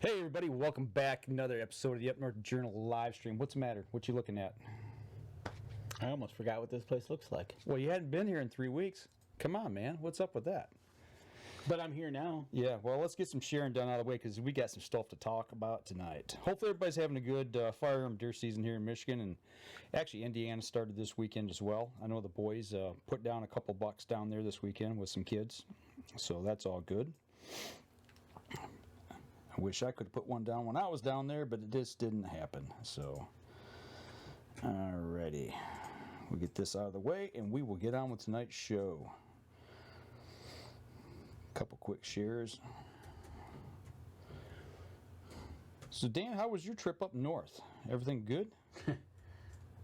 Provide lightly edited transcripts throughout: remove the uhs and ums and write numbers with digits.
Hey everybody, welcome back. Another episode of the Up North Journal live stream. What's the matter? What you looking at? I almost forgot what this place looks like. Well, you hadn't been here in 3 weeks. Come on, man. What's up with that? But I'm here now. Yeah, well, let's get some sharing done out of the way because we got some stuff to talk about tonight. Hopefully everybody's having a good firearm deer season here in Michigan, and actually Indiana started this weekend as well. I know the boys put down a couple bucks down there this weekend with some kids, so that's all good. I wish I could put one down when I was down there, but it just didn't happen. So, alrighty. We'll get this out of the way, and we will get on with tonight's show. Couple quick shares. So, Dan, how was your trip up north? Everything good?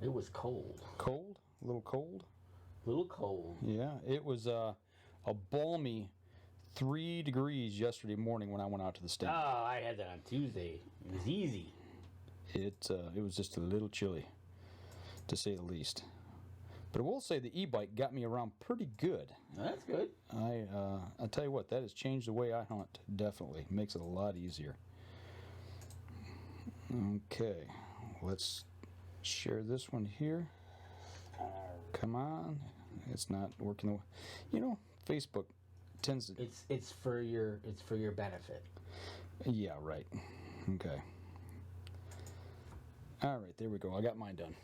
It was cold. Cold? A little cold? A little cold. Yeah, it was a balmy 3 degrees yesterday morning when I went out to the stand. Oh, I had that on Tuesday. It was easy. It was just a little chilly, to say the least. But I will say the e-bike got me around pretty good. That's good. I tell you what, that has changed the way I hunt. Definitely makes it a lot easier. Okay, let's share this one here. Come on, it's not working the way. You know, Facebook tends to. It's for your benefit. Yeah, right. Okay. All right, there we go. I got mine done.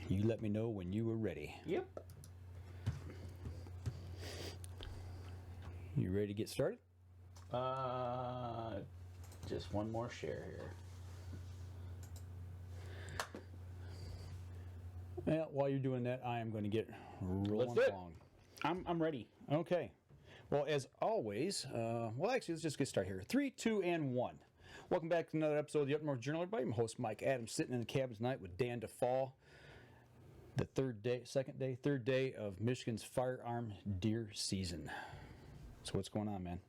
You let me know when you were ready. Yep. You ready to get started? Just one more share here. Well, while you're doing that, I am going to get rolling along. I'm ready. Okay. Well, as always, actually, let's just get started here. 3, 2, and 1. Welcome back to another episode of the Up North Journal, everybody. I'm host Mike Adams, sitting in the cabin tonight with Dan DeFall. The third day of Michigan's firearm deer season. So what's going on, man?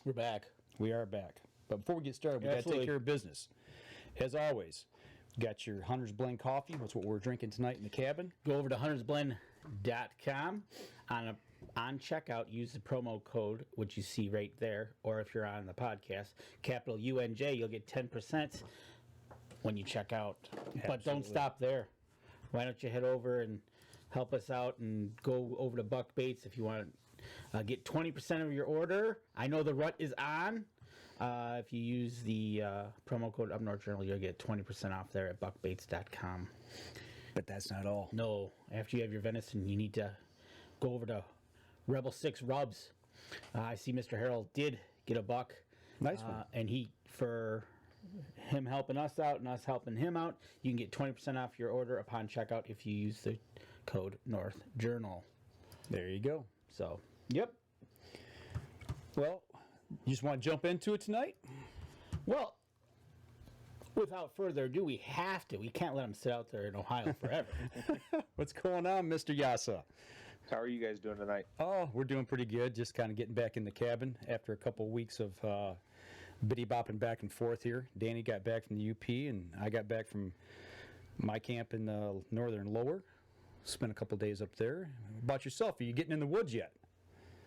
We're back. We are back. But before we get started, we got to take care of business. As always, got your Hunter's Blend coffee. That's what we're drinking tonight in the cabin. Go over to huntersblend.com. On checkout, use the promo code, which you see right there, or if you're on the podcast, capital UNJ, you'll get 10% when you check out. Absolutely. But don't stop there. Why don't you head over and help us out and go over to Buck Baits if you want to get 20% of your order. I know the rut is on. If you use the promo code Up North Journal, you'll get 20% off there at buckbaits.com. But that's not all. No. After you have your venison, you need to go over to Rebel 6 Rubs. I see Mr. Harold did get a buck. Nice one. And for him helping us out and us helping him out, you can get 20% off your order upon checkout if you use the code North Journal. There you go. So, yep. Well, you just want to jump into it tonight? Well, without further ado, we have to. We can't let him sit out there in Ohio forever. What's going on, Mr. Jasa? How are you guys doing tonight? Oh, we're doing pretty good. Just kind of getting back in the cabin after a couple of weeks of bitty bopping back and forth here. Danny got back from the UP, and I got back from my camp in the northern lower. Spent a couple days up there. How about yourself? Are you getting in the woods yet?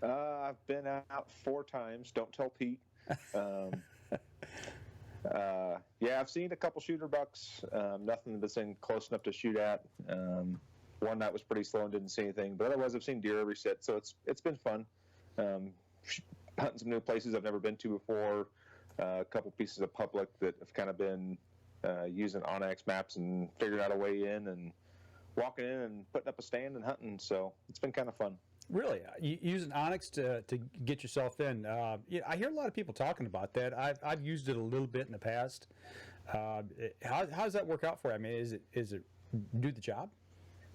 I've been out 4 times. Don't tell Pete. Yeah, I've seen a couple shooter bucks. Nothing that's been close enough to shoot at. One that was pretty slow and didn't see anything. But otherwise, I've seen deer every sit, so it's been fun. Hunting some new places I've never been to before. A couple pieces of public that have kind of been using Onyx maps and figuring out a way in and walking in and putting up a stand and hunting. So it's been kind of fun. Really? Using Onyx to get yourself in. I hear a lot of people talking about that. I've used it a little bit in the past. How does that work out for you? I mean, is it do the job?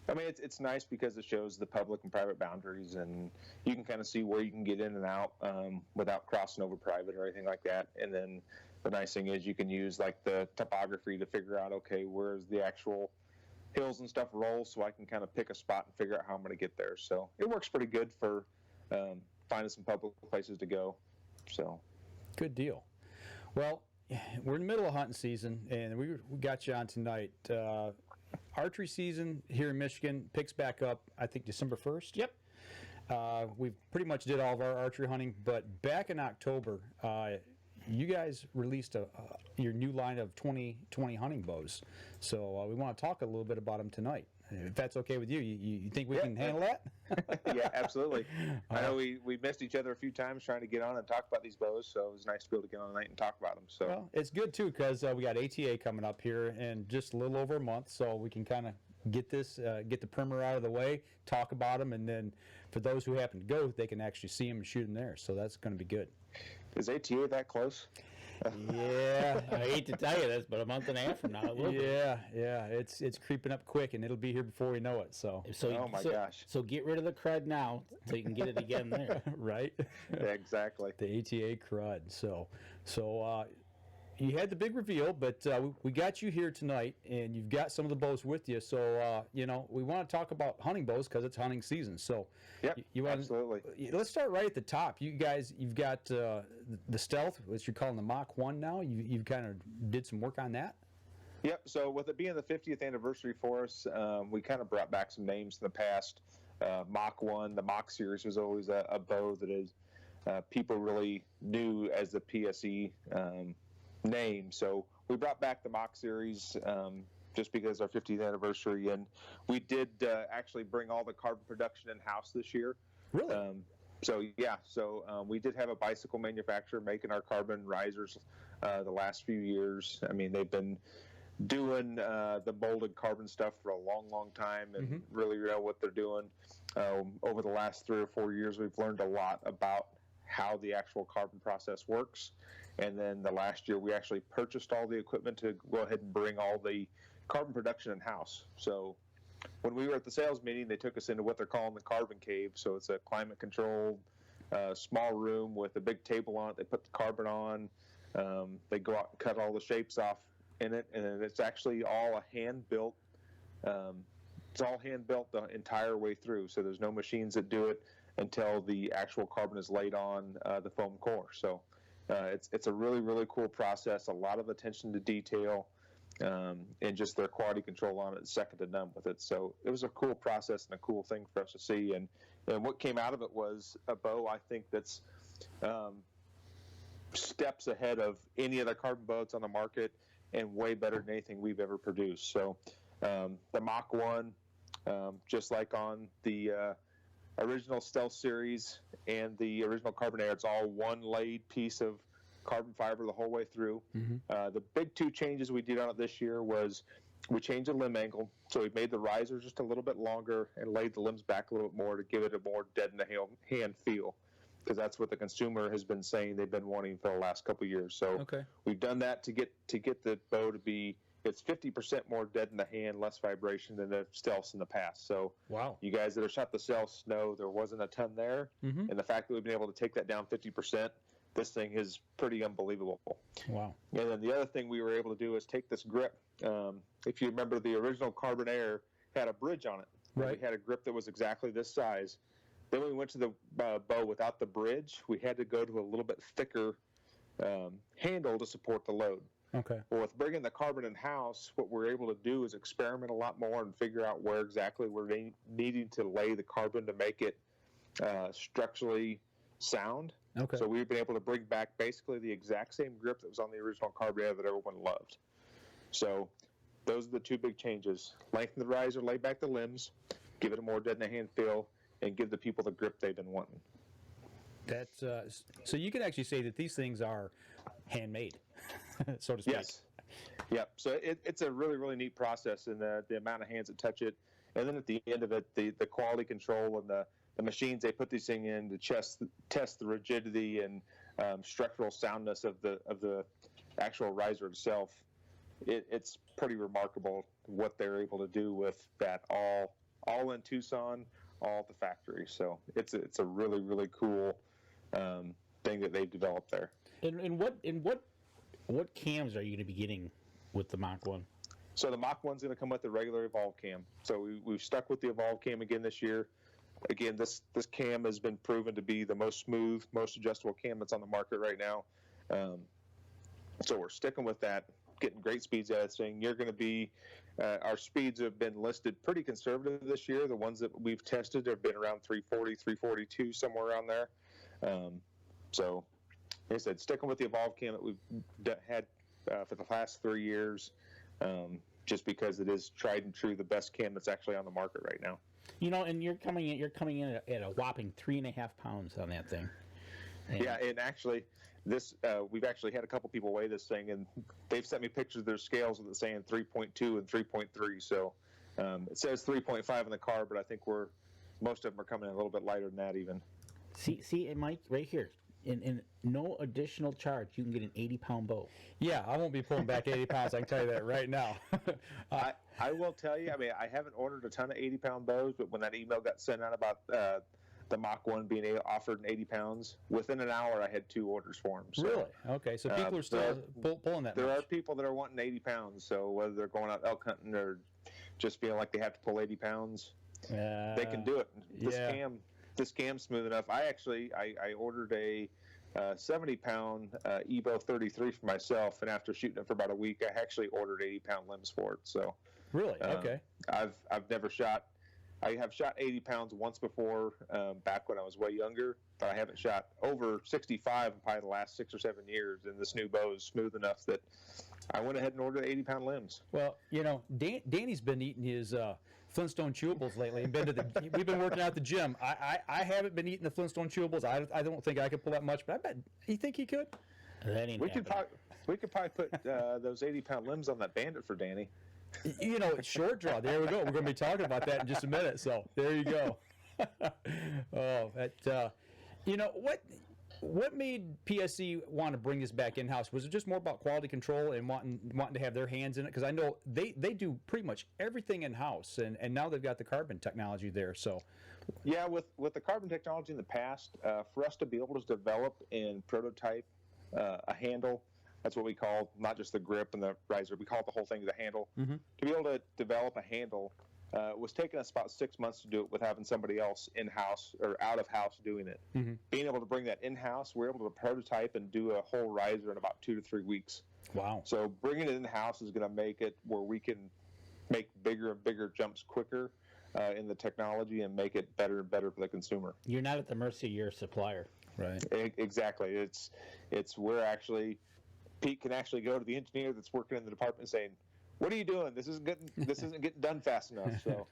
I mean, it's nice because it shows the public and private boundaries, and you can kind of see where you can get in and out without crossing over private or anything like that. And then the nice thing is you can use like the topography to figure out, okay, where's the actual hills and stuff roll, so I can kind of pick a spot and figure out how I'm going to get there. So it works pretty good for finding some public places to go. So good deal. Well, we're in the middle of hunting season, and we got you on tonight. Archery season here in Michigan picks back up, I think, December 1st. Yep. we've pretty much did all of our archery hunting, but back in October, you guys released your new line of 2020 hunting bows. So we want to talk a little bit about them tonight. If that's okay with you, you think we can handle that? Yeah, absolutely. I know we missed each other a few times trying to get on and talk about these bows, so it was nice to be able to get on tonight and talk about them. So Well, it's good too because we got ATA coming up here in just a little over a month, so we can kind of get the primer out of the way, talk about them, and then for those who happen to go, they can actually see them and shoot them there. So that's going to be good. is ATA that close? Yeah. I hate to tell you this, but a month and a half from now, it will be. Yeah, it's creeping up quick, and it'll be here before we know it. So, Oh my gosh. So get rid of the crud now so you can get it again there. right, Yeah, exactly. the ATA crud. So you had the big reveal, but we got you here tonight, and you've got some of the bows with you. So we want to talk about hunting bows because it's hunting season. So, Yep, absolutely. Let's start right at the top. You guys, you've got the Stealth, which you're calling the Mach 1 now. You've kind of did some work on that. Yep. So with it being the 50th anniversary for us, we kind of brought back some names in the past. Mach 1, the Mach series was always a bow that is people really knew as the PSE name. So we brought back the Mach series just because our 50th anniversary, and we did actually bring all the carbon production in-house this year. Really? So we did have a bicycle manufacturer making our carbon risers the last few years. I mean, they've been doing the molded carbon stuff for a long time and really know what they're doing. Over the last 3 or 4 years, we've learned a lot about how the actual carbon process works. And then the last year, we actually purchased all the equipment to go ahead and bring all the carbon production in-house. So when we were at the sales meeting, they took us into what they're calling the carbon cave. So it's a climate-controlled small room with a big table on it. They put the carbon on. They go out and cut all the shapes off in it, and it's actually all a hand-built. It's all hand-built the entire way through. So there's no machines that do it until the actual carbon is laid on the foam core. So it's a really, really cool process, a lot of attention to detail, and just their quality control on it is second to none with it. So it was a cool process and a cool thing for us to see. And what came out of it was a bow, I think, that's steps ahead of any other carbon boats on the market and way better than anything we've ever produced. So the Mach 1, just like on the original Stealth series and the original Carbon Air, it's all one laid piece of carbon fiber the whole way through. The big two changes we did on it this year was we changed the limb angle. So we made the riser just a little bit longer and laid the limbs back a little bit more to give it a more dead in the hand feel, because that's what the consumer has been saying they've been wanting for the last couple of years. So we've done that to get the bow to be, it's 50% more dead in the hand, less vibration than the Stealths in the past. So Wow. you guys that have shot the Stealths know there wasn't a ton there, and the fact that we've been able to take that down 50%, this thing is pretty unbelievable. Wow. And then the other thing we were able to do is take this grip. If you remember, the original Carbon Air had a bridge on it. Right. We had a grip that was exactly this size. Then when we went to the bow without the bridge, we had to go to a little bit thicker handle to support the load. Okay. Well, with bringing the carbon in-house, what we're able to do is experiment a lot more and figure out where exactly we're needing to lay the carbon to make it structurally sound. Okay. So we've been able to bring back basically the exact same grip that was on the original Carbon Air that everyone loved. So those are the two big changes. Lengthen the riser, lay back the limbs, give it a more dead-in-the-hand feel, and give the people the grip they've been wanting. That's so you can actually say that these things are handmade, so to speak. Yes. Yep. So it's a really, really neat process, and the amount of hands that touch it. And then at the end of it, the quality control and the machines they put these things in to test the rigidity and structural soundness of the actual riser itself. It's pretty remarkable what they're able to do with that all in Tucson, all at the factory. So it's a really, really cool thing that they've developed there. And what cams are you going to be getting with the Mach 1? So the Mach 1's going to come with the regular Evolve cam. So we've stuck with the Evolve cam again this year. Again, this cam has been proven to be the most smooth, most adjustable cam that's on the market right now. So we're sticking with that. getting great speeds out of this thing. You're going to be, our speeds have been listed pretty conservative this year. The ones that we've tested have been around 340, 342, somewhere around there. So, like I said, sticking with the Evolve cam that we've had for the last 3 years, just because it is tried and true, the best cam that's actually on the market right now. You know, and you're coming in at a whopping 3.5 pounds on that thing. And yeah, and actually, this we've actually had a couple people weigh this thing, and they've sent me pictures of their scales with it saying 3.2 and 3.3. So it says 3.5 in the car, but I think most of them are coming in a little bit lighter than that even. See, and Mike, right here, in no additional charge, you can get an 80-pound bow. Yeah, I won't be pulling back 80 pounds. I can tell you that right now. I will tell you, I mean, I haven't ordered a ton of 80-pound bows, but when that email got sent out about the Mach 1 being offered in 80 pounds, within an hour I had 2 orders for them. So, really? Okay, so people are still pulling that There much. are people that are wanting 80 pounds, so whether they're going out elk hunting or just feeling like they have to pull 80 pounds, they can do it. This cam's smooth enough. I ordered a 70-pound Evo 33 for myself, and after shooting it for about a week, I actually ordered 80-pound limbs for it. So really? Okay. I've never shot. I have shot 80 pounds once before, back when I was way younger, but I haven't shot over 65 in probably the last 6 or 7 years, and this new bow is smooth enough that I went ahead and ordered 80-pound limbs. Well, you know, Danny's been eating his Flintstone chewables lately, and we've been working out at the gym. I haven't been eating the Flintstone chewables. I don't think I could pull that much, but I bet you think he could. That ain't We could probably put those 80-pound limbs on that Bandit for Danny. You know, it's short draw. There we go. We're going to be talking about that in just a minute. So there you go. You know what made PSE want to bring this back in house? Was it just more about quality control and wanting to have their hands in it? Because I know they do pretty much everything in house, and now they've got the carbon technology there. So yeah, with the carbon technology in the past, for us to be able to develop and prototype a handle. That's what we call not just the grip and the riser. We call the whole thing the handle. Mm-hmm. To be able to develop a handle was taking us about 6 months to do it with having somebody else in-house or out of house doing it. Mm-hmm. Being able to bring that in-house, we're able to prototype and do a whole riser in about 2 to 3 weeks. Wow. So bringing it in-house is going to make it where we can make bigger and bigger jumps quicker in the technology and make it better and better for the consumer. You're not at the mercy of your supplier. Right. Exactly. It's where actually Pete can actually go to the engineer that's working in the department saying, "What are you doing? This isn't getting done fast enough." So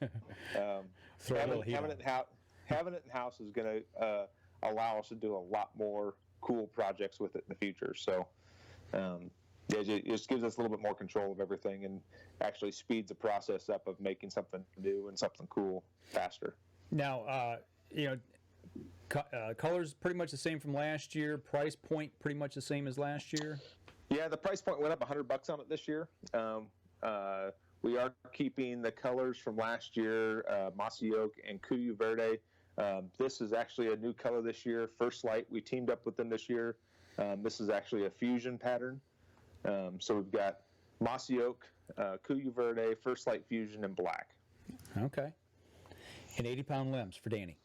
having it in house is going to allow us to do a lot more cool projects with it in the future. So it just gives us a little bit more control of everything and actually speeds the process up of making something new and something cool faster. Now, you know, colors pretty much the same from last year. Price point pretty much the same as last year. Yeah, the price point went up $100 on it this year. We are keeping the colors from last year, Mossy Oak and Cuyo Verde. This is actually a new color this year. First Light, we teamed up with them this year. This is actually a fusion pattern. So we've got Mossy Oak, Cuyo Verde, First Light Fusion, and black. Okay. And 80-pound limbs for Danny.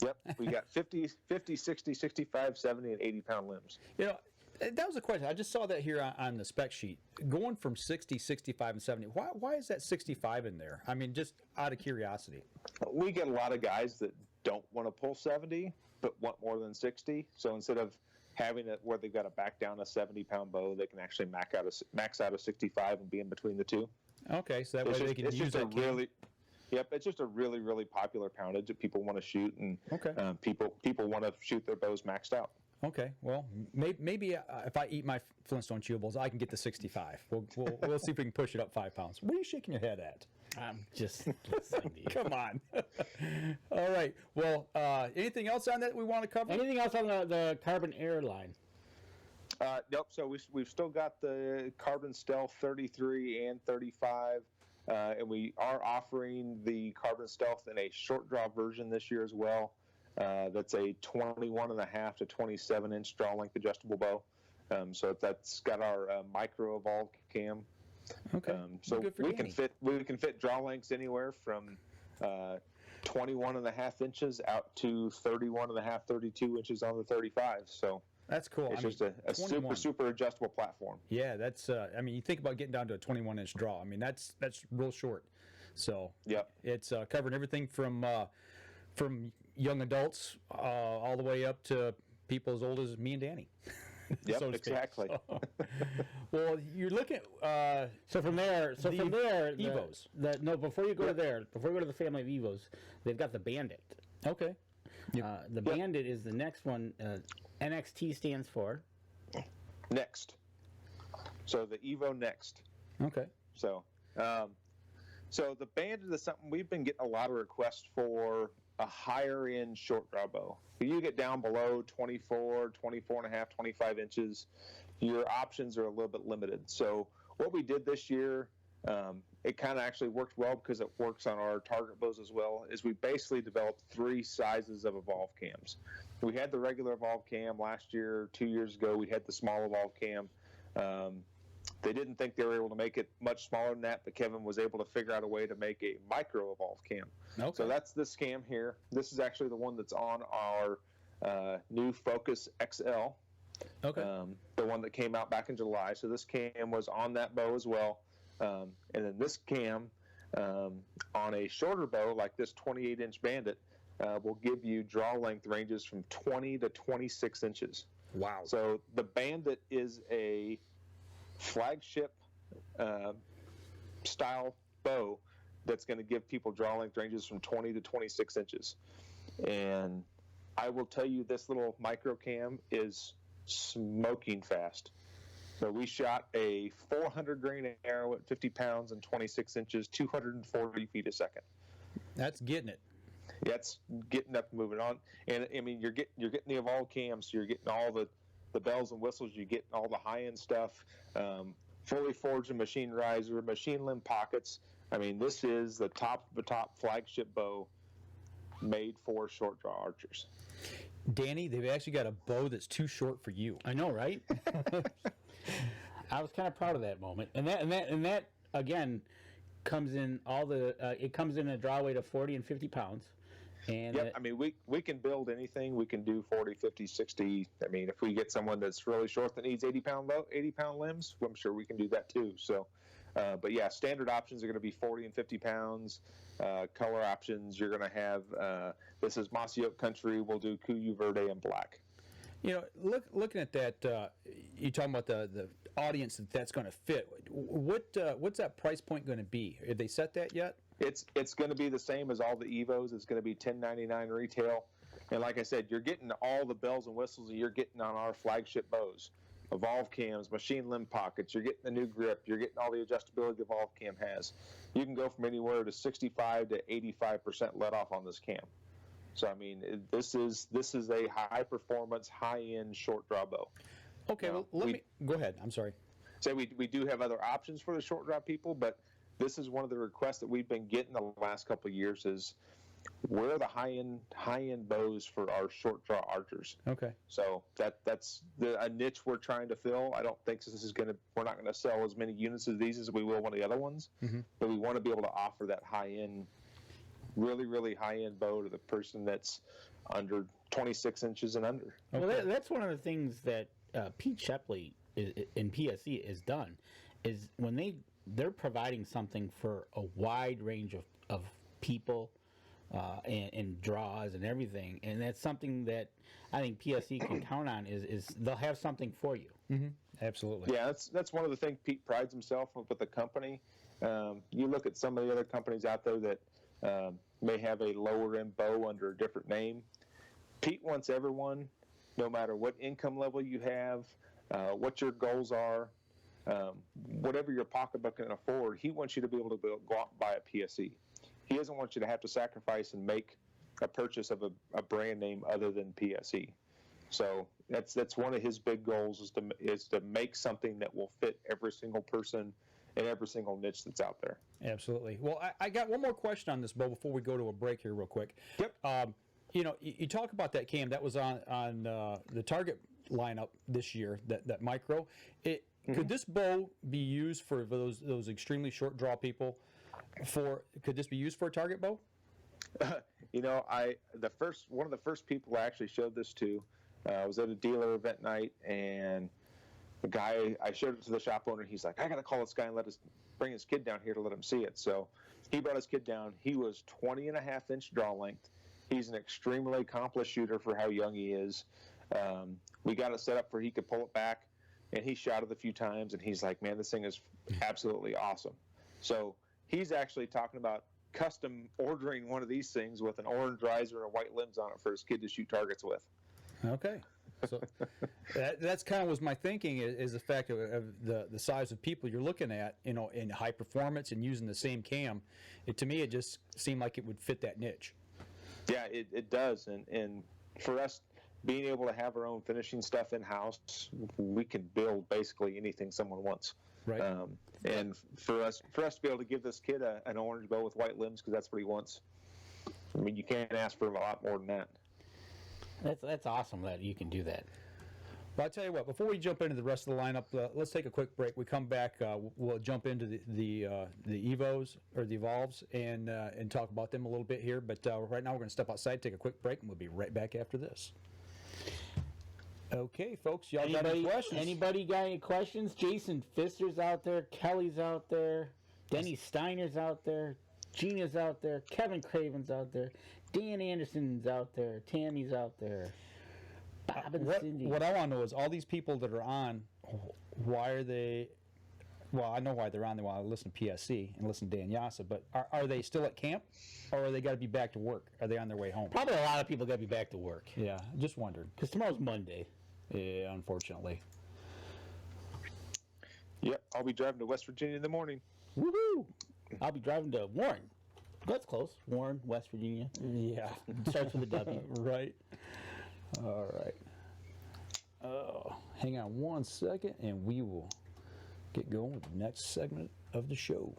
Yep, we got 50, 60, 65, 70, and 80-pound limbs. You know, that was a question. I just saw that here on the spec sheet. Going from 60, 65, and 70, why is that 65 in there? I mean, just out of curiosity. We get a lot of guys that don't want to pull 70, but want more than 60. So instead of having it where they've got to back down a 70-pound bow, they can actually max out a 65 and be in between the two. Okay, so that way they can use that cam. Yep, it's just a really, really popular poundage that people want to shoot, and okay. People want to shoot their bows maxed out. Okay, well, maybe if I eat my Flintstone chewables, I can get to 65. We'll see if we can push it up 5 pounds. What are you shaking your head at? I'm just listening to you. Come on. All right. Well, anything else on that we want to cover? Anything else on the Carbon Air line? Nope. So we've still got the Carbon Stealth 33 and 35, and we are offering the Carbon Stealth in a short draw version this year as well. That's a 21.5 to 27 inch draw length adjustable bow. So that's got our micro evolved cam. Okay. So good for we Danny. can fit draw lengths anywhere from 21.5 inches out to 31.5, 32 inches on the 35. So That's cool. It's just a 21. super adjustable platform. Yeah, that's. I mean, you think about getting down to a 21-inch draw. I mean, that's real short. So Yep. it's covering everything from young adults all the way up to people as old as me and Danny. Yep, so to speak. exactly. So, well, you're looking at So from there, Evos. Before you go to the family of Evos, they've got the Bandit. okay. The Bandit is the next one. NXT stands for Next. So the Evo Next. Okay. So, so the Bandit is something we've been getting a lot of requests for a higher end short draw bow. You get down below 24, 24 and a half, 25 inches, your options are a little bit limited. So what we did this year, it kind of actually worked well because it works on our target bows as well, is we basically developed 3 sizes of evolve cams. We had the regular evolve cam last year, 2 years ago, we had the small evolve cam. They didn't think they were able to make it much smaller than that, but Kevin was able to figure out a way to make a micro evolve cam. Okay. So that's this cam here. This is actually the one that's on our new Focus XL. Okay. The one that came out back in July. So this cam was on that bow as well. And then this cam on a shorter bow like this 28-inch Bandit will give you draw length ranges from 20 to 26 inches. Wow. So the Bandit is a flagship style bow that's going to give people draw length ranges from 20 to 26 inches. And I will tell you, this little micro cam is smoking fast. So we shot a 400 grain arrow at 50 pounds and 26 inches, 240 feet a second. That's getting it. Yeah, it's getting up and moving on. And I mean, you're getting the evolved cams, so you're getting all the bells and whistles, you're getting all the high end stuff, fully forged and machine riser, machine limb pockets. I mean, this is the top of the top flagship bow made for short draw archers. Danny, they've actually got a bow that's too short for you. I know, right? I was kind of proud of that moment, and that again comes in it comes in a draw weight of 40 and 50 pounds. And yep, I mean, we can build anything. We can do 40, 50, 60. I mean, if we get someone that's really short that needs 80-pound limbs, I'm sure we can do that too. So, but yeah, standard options are going to be 40 and 50 pounds. Color options, you're going to have, this is Mossy Oak Country. We'll do Kuyu Verde and black. You know, looking at that, you're talking about the audience that's going to fit. What's that price point going to be? Have they set that yet? It's going to be the same as all the Evos. It's going to be $10.99 retail. And like I said, you're getting all the bells and whistles that you're getting on our flagship bows. Evolve cams, machine limb pockets, you're getting the new grip, you're getting all the adjustability the Evolve cam has. You can go from anywhere to 65 to 85% let off on this cam. So I mean, this is a high performance, high end short draw bow. Okay, well, let me go ahead. I'm sorry. So we do have other options for the short draw people, but this is one of the requests that we've been getting the last couple of years is where are the high end bows for our short draw archers. Okay. So that's a niche we're trying to fill. I don't think we're not going to sell as many units of these as we will one of the other ones, but we want to be able to offer that high end, really high end bow to the person that's under 26 inches and under. Okay. Well, that's one of the things that Pete Shepley in PSE has done, is when they're providing something for a wide range of people and draws and everything, and that's something that I think PSE can count on is they'll have something for you. Mm-hmm. Absolutely. Yeah, that's one of the things Pete prides himself with the company. You look at some of the other companies out there that may have a lower end bow under a different name. Pete wants everyone, no matter what income level you have, what your goals are, whatever your pocketbook can afford, he wants you to be able to go out and buy a PSE. He doesn't want you to have to sacrifice and make a purchase of a brand name other than PSE. So that's one of his big goals is to make something that will fit every single person in every single niche that's out there. Absolutely. Well, I got one more question on this, Bo, before we go to a break here real quick. Yep. You know, you talk about that cam that was on the Target lineup this year, that micro. Could this bow be used for those extremely short draw people? Could this be used for a target bow? You know, one of the first people I actually showed this to I was at a dealer event night, and the guy, I showed it to the shop owner. He's like, I got to call this guy and bring his kid down here to let him see it. So he brought his kid down. He was 20.5-inch draw length. He's an extremely accomplished shooter for how young he is. We got it set up where he could pull it back, and he shot it a few times, and he's like, man, this thing is absolutely awesome. So he's actually talking about custom ordering one of these things with an orange riser and white limbs on it for his kid to shoot targets with. Okay. So that's kind of was my thinking is the fact of the size of people you're looking at, in high performance and using the same cam. To me, it just seemed like it would fit that niche. Yeah, it does. And for us, being able to have our own finishing stuff in-house, we can build basically anything someone wants. Right. And for us to be able to give this kid an orange bow with white limbs because that's what he wants, I mean, you can't ask for a lot more than that. That's awesome that you can do that. Well, I'll tell you what, before we jump into the rest of the lineup, let's take a quick break. We come back, we'll jump into the Evos or the Evolves and talk about them a little bit here. But right now we're going to step outside, take a quick break, and we'll be right back after this. Okay, folks, y'all got any questions? Anybody got any questions? Jason Pfister's out there, Kelly's out there, Denny Steiner's out there, Gina's out there, Kevin Craven's out there, Dan Anderson's out there, Tammy's out there, Bob and Cindy. What I want to know is all these people that are on, why are they? Well, I know why they're on. They want to listen to PSE and listen to Dan Jasa, but are they still at camp, or are they got to be back to work? Are they on their way home? Probably a lot of people got to be back to work. Yeah, just wondered. Because tomorrow's Monday. Yeah, unfortunately. Yep, I'll be driving to West Virginia in the morning. Woohoo! I'll be driving to Warren. That's close. Warren, West Virginia. Yeah. Starts with a W. Right. All right. Oh, hang on one second, and we will get going with the next segment of the show.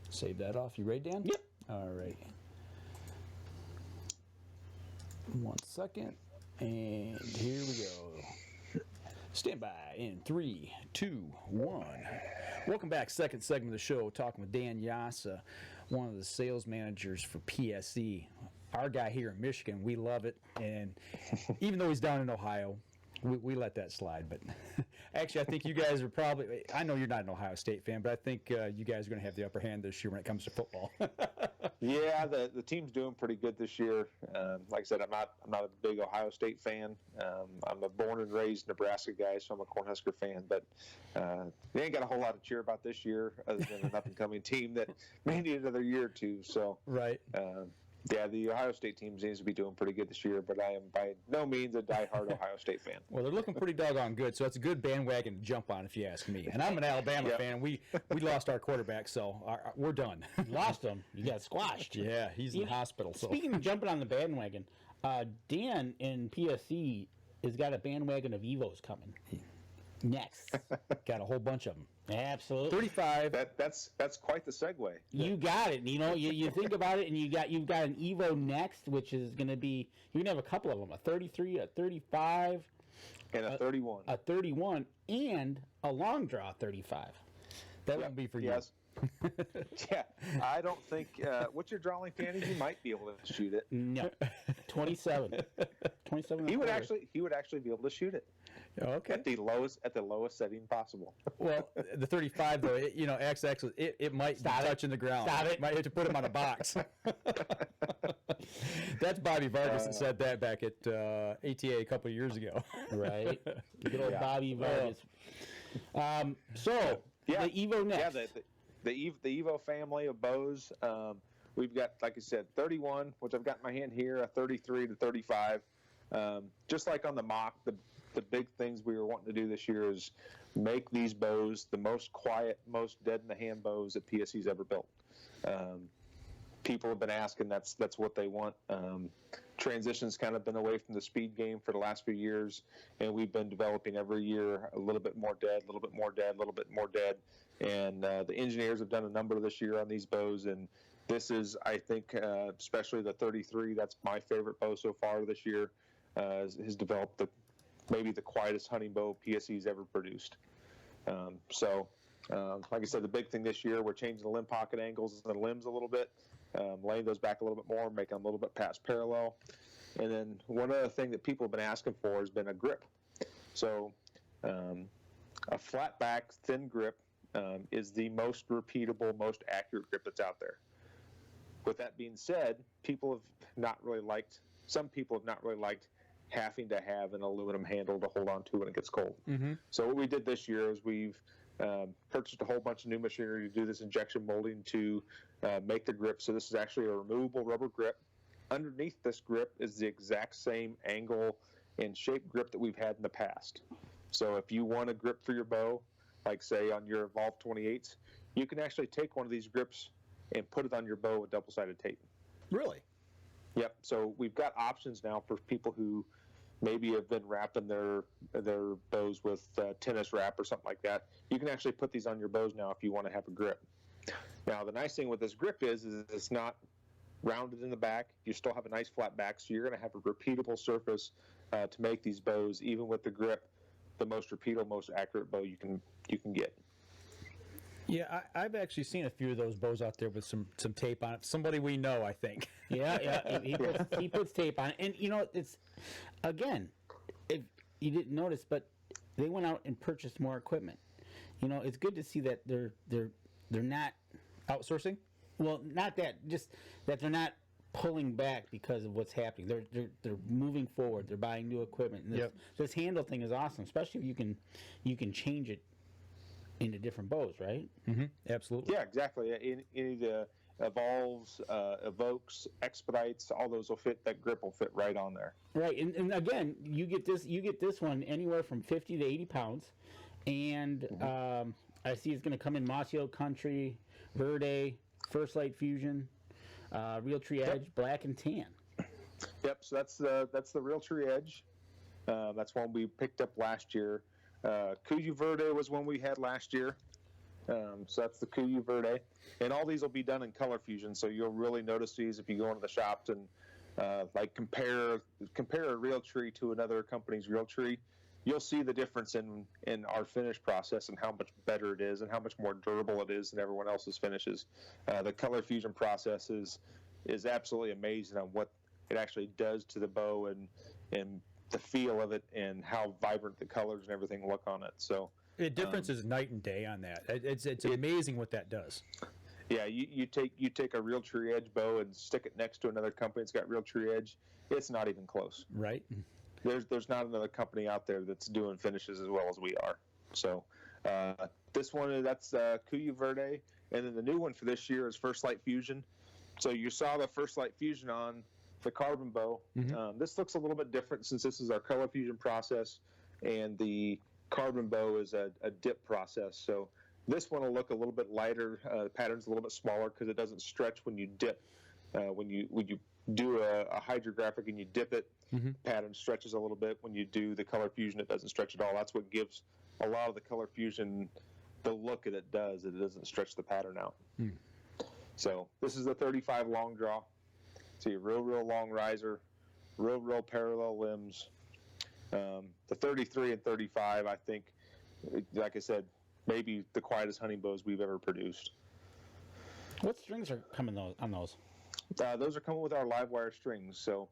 Save that off. You ready, Dan? Yep. All right. 1 second, and here we go. Stand by in 3, 2, 1. Welcome back. Second segment of the show, talking with Dan Jasa, one of the sales managers for PSE. Our guy here in Michigan, we love it, and even though he's down in Ohio, we let that slide. But actually, I think you guys are probably, I know you're not an Ohio State fan, but I think you guys are going to have the upper hand this year when it comes to football. Yeah, the team's doing pretty good this year. Like I said, I'm not a big Ohio State fan. I'm a born and raised Nebraska guy, so I'm a Cornhusker fan. But they ain't got a whole lot to cheer about this year, other than an up-and-coming team that may need another year or two. So right. Yeah, the Ohio State team seems to be doing pretty good this year, but I am by no means a diehard Ohio State fan. Well, they're looking pretty doggone good, so it's a good bandwagon to jump on, if you ask me. And I'm an Alabama fan. We lost our quarterback, so we're done. You lost him. You got squashed. Yeah, he's in the hospital. So. Speaking of jumping on the bandwagon, Dan in PSE has got a bandwagon of Evos coming next. Got a whole bunch of them. Absolutely. 35. That's quite the segue. You got it. You know, you think about it, and you've got an Evo next, which is going to be, you're going to have a couple of them, a 33, a 35. And a 31. A 31, and a long draw 35. That won't be for you. Yes. Yeah, I don't think. What's your drawing fantasy? You might be able to shoot it. No, 27. 27. He would actually be able to shoot it. Okay. At the lowest setting possible. Well, the 35 though, XX, it might be touching the ground. Stop it. Might have to put him on a box. That's Bobby Vargas that said that back at ATA a couple of years ago. Right. Good old Bobby Vargas. The Evo next. Yeah, the Evo family of bows. We've got, like I said, 31, which I've got in my hand here, a 33 to 35. Just like on the mock, the big things we were wanting to do this year is make these bows the most quiet, most dead-in-the-hand bows that PSE's ever built. People have been asking, that's what they want. Transition's kind of been away from the speed game for the last few years, and we've been developing every year a little bit more dead, a little bit more dead, a little bit more dead. And the engineers have done a number this year on these bows, and this is, I think, especially the 33, that's my favorite bow so far this year, has developed maybe the quietest hunting bow PSE's ever produced. Like I said, the big thing this year, we're changing the limb pocket angles and the limbs a little bit, laying those back a little bit more, making them a little bit past parallel. And then one other thing that people have been asking for has been a grip. So a flat back, thin grip is the most repeatable, most accurate grip that's out there. With that being said, some people have not really liked having to have an aluminum handle to hold on to when it gets cold. So what we did this year is we've purchased a whole bunch of new machinery to do this injection molding to make the grip. So this is actually a removable rubber grip. Underneath this grip is the exact same angle and shape grip that we've had in the past. So if you want a grip for your bow, like say on your Evolve 28s, you can actually take one of these grips and put it on your bow with double-sided tape. Really? Yep. So we've got options now for people who maybe have been wrapping their bows with tennis wrap or something like that. You can actually put these on your bows now if you want to have a grip. Now the nice thing with this grip is it's not rounded in the back. You still have a nice flat back, so you're going to have a repeatable surface to make these bows, even with the grip, the most repeatable, most accurate bow you can get. Yeah, I've actually seen a few of those bows out there with some tape on it. Somebody we know, I think. Yeah. He puts tape on it, and it's again, if you didn't notice, but they went out and purchased more equipment. It's good to see that they're not Outsourcing? well, not that, just that they're not pulling back because of what's happening. They're moving forward. They're buying new equipment. And this handle thing is awesome, especially if you can change it into different bows, right? Absolutely. Yeah, exactly. Any of the Evolves, Evokes, Expedites, all those will fit. That grip will fit right on there. Right, and again, you get this one anywhere from 50 to 80 pounds, and I see it's going to come in Mossy Oak Country, Verde, First Light Fusion, Real Tree Edge, Black and Tan. Yep. So that's the Real Tree Edge. That's one we picked up last year. Kuyu Verde was one we had last year. So that's the Kuyu Verde. And all these will be done in color fusion, so you'll really notice these if you go into the shops and compare a Real Tree to another company's Real Tree. You'll see the difference in our finish process and how much better it is and how much more durable it is than everyone else's finishes. The color fusion process is absolutely amazing on what it actually does to the bow and the feel of it and how vibrant the colors and everything look on it. So The difference is night and day on that. It's amazing what that does. Yeah, you take a Real Tree Edge bow and stick it next to another company that's got Real Tree Edge. It's not even close. Right. There's not another company out there that's doing finishes as well as we are. So this one, that's Kuyu Verde, and then the new one for this year is First Light Fusion. So you saw the First Light Fusion on the carbon bow. This looks a little bit different since this is our color fusion process, and the carbon bow is a dip process. So this one will look a little bit lighter. The pattern's a little bit smaller because it doesn't stretch when you dip. When you do a hydrographic and you dip it, pattern stretches a little bit. When you do the color fusion, it doesn't stretch at all. That's what gives a lot of the color fusion the look that it does. It doesn't stretch the pattern out. So this is the 35 long draw. See, real long riser, real parallel limbs. The 33 and 35, I think, like I said, maybe the quietest hunting bows we've ever produced. What strings are coming on those? Those are coming with our live wire strings. So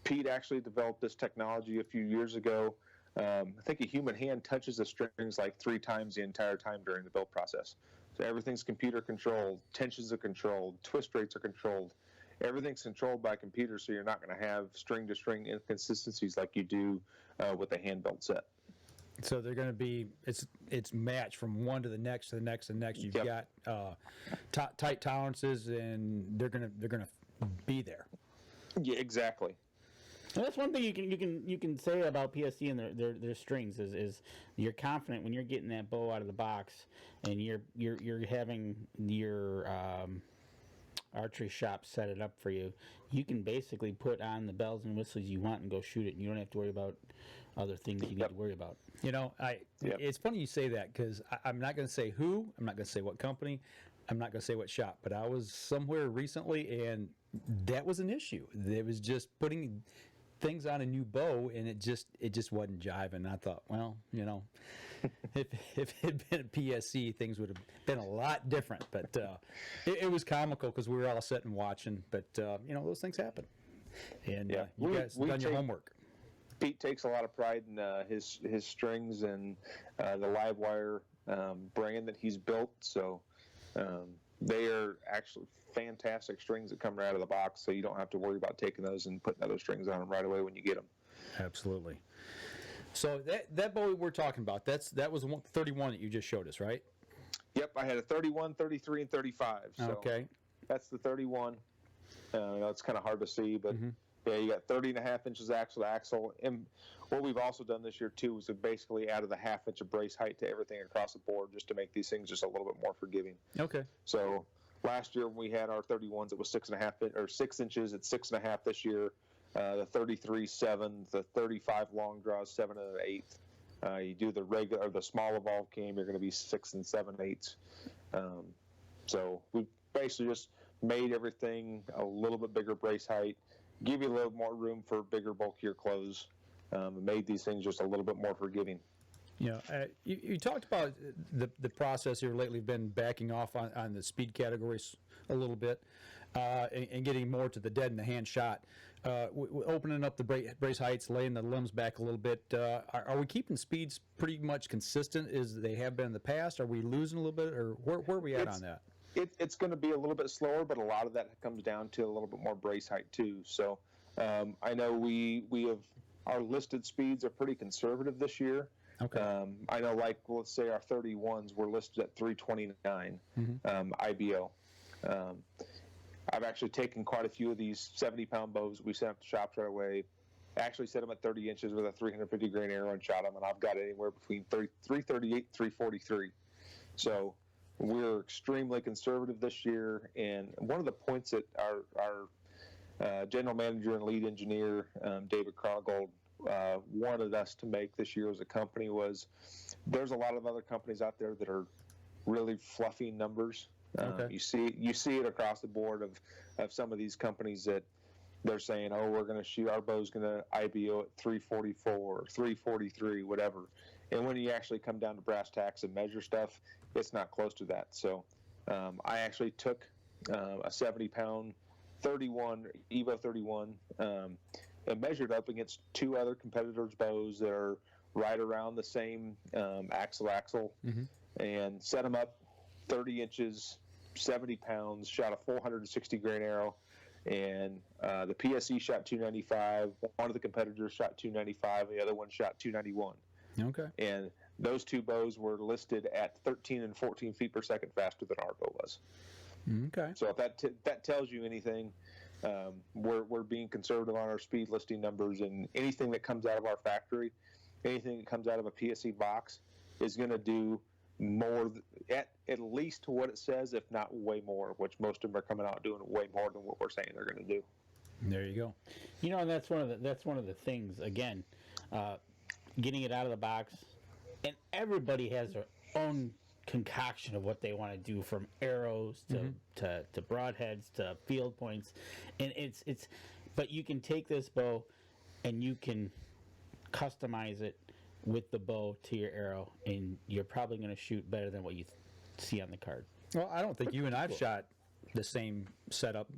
Pete actually developed this technology a few years ago. I think a human hand touches the strings like 3 times the entire time during the build process. So everything's computer controlled, tensions are controlled, twist rates are controlled. Everything's controlled by computer, so you're not going to have string-to-string inconsistencies like you do with a hand-built set. So they're going to be it's matched from one to the next to the next to the next. You've got tight tolerances, and they're going to be there. Yeah, exactly. And that's one thing you can say about PSE and their strings is you're confident when you're getting that bow out of the box and you're having your archery shop set it up for you. You can basically put on the bells and whistles you want and go shoot it, and you don't have to worry about other things you need to worry about. It's funny you say that because I'm not going to say who, I'm not going to say what company, I'm not going to say what shop, but I was somewhere recently and that was an issue. It was just putting things on a new bow and it just wasn't jiving. I thought, well, if it had been a PSE, things would have been a lot different. But it was comical because we were all sitting watching. But those things happen. And Yeah. you guys We done your take- homework. Pete takes a lot of pride in his strings and the live wire brand that he's built. So they are actually fantastic strings that come right out of the box. So you don't have to worry about taking those and putting other strings on them right away when you get them. Absolutely. So that bow we're talking about, that was the 31 that you just showed us, right? Yep, I had a 31, 33, and 35. So Okay. that's the 31. It's kind of hard to see, but yeah, you got 30 and a half inches axle to axle. And what we've also done this year too is we basically added a half inch of brace height to everything across the board just to make these things just a little bit more forgiving. Okay. So last year when we had our 31s, it was 6 inches. It's 6.5 this year. The 33 7, the 35 long draws 7 1/8. You do the regular or the small evolved cam, you're going to be 6 7/8. So we basically just made everything a little bit bigger brace height, give you a little more room for bigger, bulkier clothes, and made these things just a little bit more forgiving. You talked about the process here lately, been backing off on the speed categories a little bit and getting more to the dead and the hand shot. Opening up the brace heights, laying the limbs back a little bit. Are we keeping speeds pretty much consistent as they have been in the past? Are we losing a little bit, or where are we at on that? It's going to be a little bit slower, but a lot of that comes down to a little bit more brace height too. So I know we have our listed speeds are pretty conservative this year. Okay. I know, like, let's say our 31s were listed at 329 IBO. I've actually taken quite a few of these 70-pound bows. We sent up to shops right away. Actually set them at 30 inches with a 350 grain arrow and shot them, and I've got anywhere between 338 343. So we're extremely conservative this year. And one of the points that our general manager and lead engineer, David Cargold, wanted us to make this year as a company was there's a lot of other companies out there that are really fluffy numbers. Okay. You see it across the board of some of these companies that they're saying, oh, we're going to shoot, our bow's going to IBO at 344 or 343, whatever. And when you actually come down to brass tacks and measure stuff, it's not close to that. So I actually took a 70-pound 31 Evo 31 and measured up against two other competitors' bows that are right around the same axle, and set them up 30 inches, 70 pounds, shot a 460 grain arrow, and the PSE shot 295. One of the competitors shot 295, and the other one shot 291. Okay. And those two bows were listed at 13 and 14 feet per second faster than our bow was. Okay. So if that tells you anything, we're being conservative on our speed listing numbers, and anything that comes out of our factory, anything that comes out of a PSE box is going to do more, at least to what it says, if not way more, which most of them are coming out doing way more than what we're saying they're going to do. There you go. And that's one of the things, again, getting it out of the box, and everybody has their own concoction of what they want to do, from arrows to broadheads to field points, and it's but you can take this bow and you can customize it with the bow to your arrow, and you're probably going to shoot better than what you see on the card. Well, I don't think you and I've shot the same setup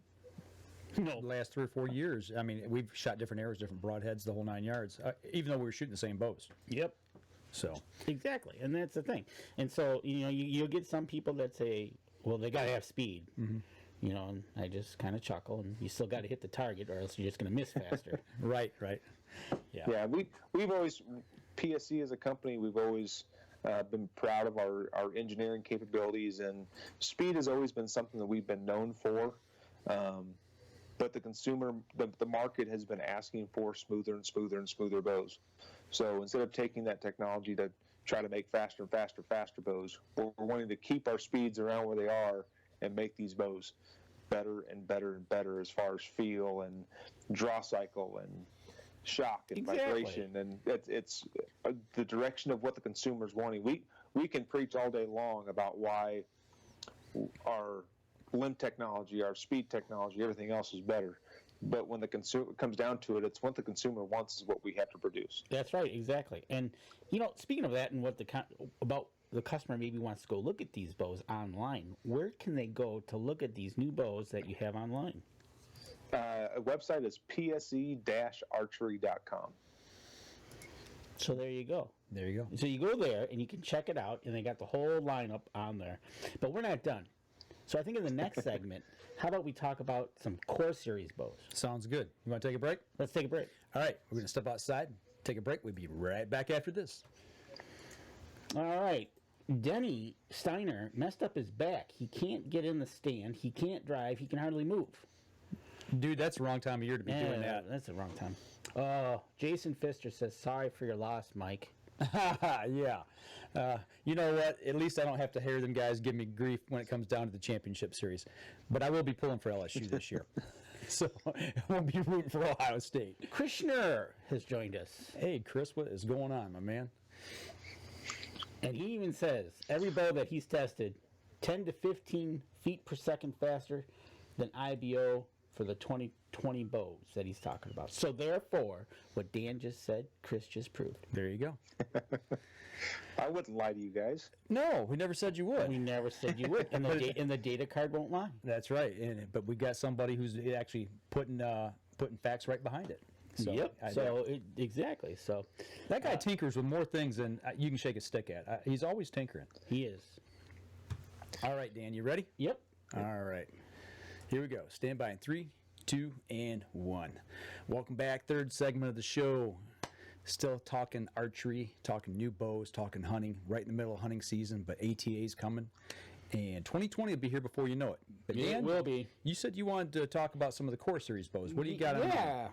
the last 3 or 4 years. I mean, we've shot different arrows, different broadheads, the whole 9 yards, even though we were shooting the same bows. Yep. So Exactly, and that's the thing. And so you'll get some people that say, well, they got to have speed. And I just kind of chuckle, and you still got to hit the target, or else you're just going to miss faster. Right. Yeah, we've always, PSE as a company, we've always been proud of our engineering capabilities, and speed has always been something that we've been known for. But the consumer, the market has been asking for smoother and smoother and smoother bows. So instead of taking that technology to try to make faster and faster bows, we're wanting to keep our speeds around where they are and make these bows better and better and better as far as feel and draw cycle and shock and vibration. And it's the direction of what the consumer's wanting. We can preach all day long about why our limb technology, our speed technology, everything else is better. But when the consumer comes down to it, it's what the consumer wants is what we have to produce. That's right, exactly. And speaking of that, and what about the customer maybe wants to go look at these bows online, where can they go to look at these new bows that you have online? Website is PSE-archery.com. So there you go. There you go. So you go there and you can check it out, and they got the whole lineup on there. But we're not done. So I think in the next segment, how about we talk about some core series bows? Sounds good. You want to take a break? Let's take a break. All right, we're going to step outside, take a break. We'll be right back after this. All right. Denny Steiner messed up his back. He can't get in the stand. He can't drive. He can hardly move. Dude, that's the wrong time of year to be doing that. That's the wrong time. Jason Pfister says, sorry for your loss, Mike. Yeah. You know what? At least I don't have to hear them guys give me grief when it comes down to the championship series. But I will be pulling for LSU this year. So I won't be rooting for Ohio State. Chris Schnurr has joined us. Hey, Chris, what is going on, my man? And he even says every bow that he's tested, 10 to 15 feet per second faster than IBO for the 2020 bows that he's talking about. So therefore, what Dan just said, Chris just proved. There you go. I wouldn't lie to you guys. No, we never said you would. We never said you would, and the data card won't lie. That's right. But we got somebody who's actually putting facts right behind it. So, yep. Exactly. So that guy tinkers with more things than you can shake a stick at. He's always tinkering. He is. All right, Dan, you ready? Yep. All right. Here we go. Stand by in 3, 2, and 1. Welcome back. Third segment of the show. Still talking archery, talking new bows, talking hunting. Right in the middle of hunting season, but ATA's coming. And 2020 will be here before you know it. But Dan, it will be. You said you wanted to talk about some of the core series bows. What do you got on Yeah.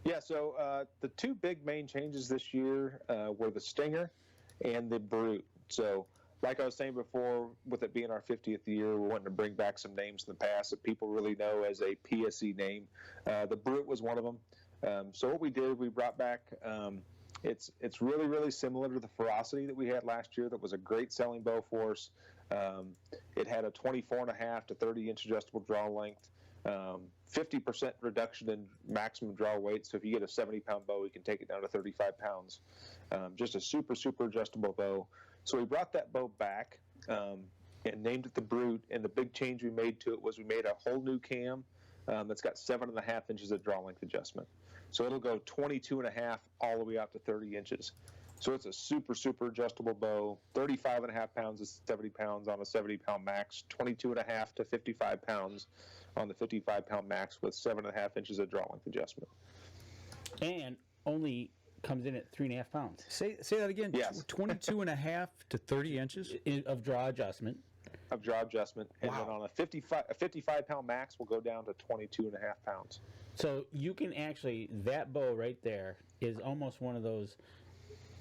Yeah, so the two big main changes this year were the Stinger and the Brute. So, like I was saying before, with it being our 50th year, we're wanting to bring back some names in the past that people really know as a PSE name. The Brute was one of them. So what we did, we brought back, it's really, really similar to the Ferocity that we had last year that was a great selling bow for us. It had a 24.5 to 30-inch adjustable draw length. 50% reduction in maximum draw weight. So if you get a 70-pound bow, you can take it down to 35 pounds. Just a super, super adjustable bow. So we brought that bow back and named it the Brute. And the big change we made to it was we made a whole new cam that's got 7.5 inches of draw length adjustment. So it'll go 22.5 all the way out to 30 inches. So it's a super, super adjustable bow. 35.5 pounds is 70 pounds on a 70-pound max. 22.5 to 55 pounds on the 55-pound max with 7.5 inches of draw length adjustment. And only comes in at 3.5 pounds. Say that again. Yes. 22.5 to 30 inches of draw adjustment. Of draw adjustment. And then on a 55-pound max will go down to 22.5 pounds. So you can actually, that bow right there is almost one of those.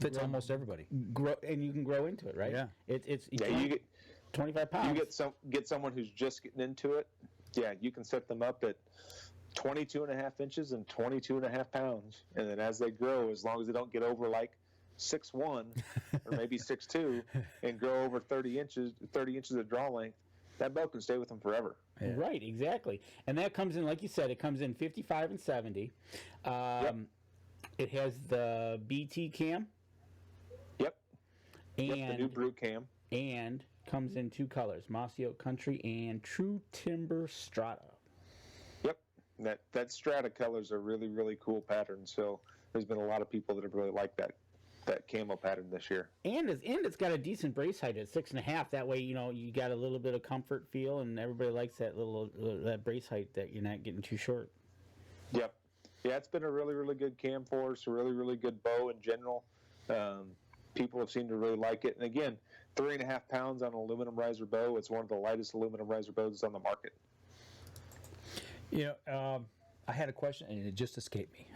Fits almost everybody. Grow, and you can grow into it, right? Yeah. It's Yeah, 20, you get 25 pounds. You get someone who's just getting into it. Yeah, you can set them up at 22.5 inches and 22.5 pounds, and then as they grow, as long as they don't get over like 6'1" or maybe 6'2", and grow over 30 inches of draw length, that bow can stay with them forever. Yeah. Right, exactly. And that comes in, like you said, it comes in 55 and 70. Yep. It has the BT cam. Yep. And The new Brute cam. And comes in 2 colors, Mossy Oak Country and True Timber Strata. Yep. That Strata colors are really, really cool patterns. So there's been a lot of people that have really liked that camo pattern this year. And it's got a decent brace height at 6.5. That way, you got a little bit of comfort feel, and everybody likes that brace height that you're not getting too short. Yep. Yeah, it's been a really, really good cam for us, a really, really good bow in general. People have seemed to really like it. And again, 3.5 pounds on an aluminum riser bow. It's one of the lightest aluminum riser bows on the market. I had a question and it just escaped me.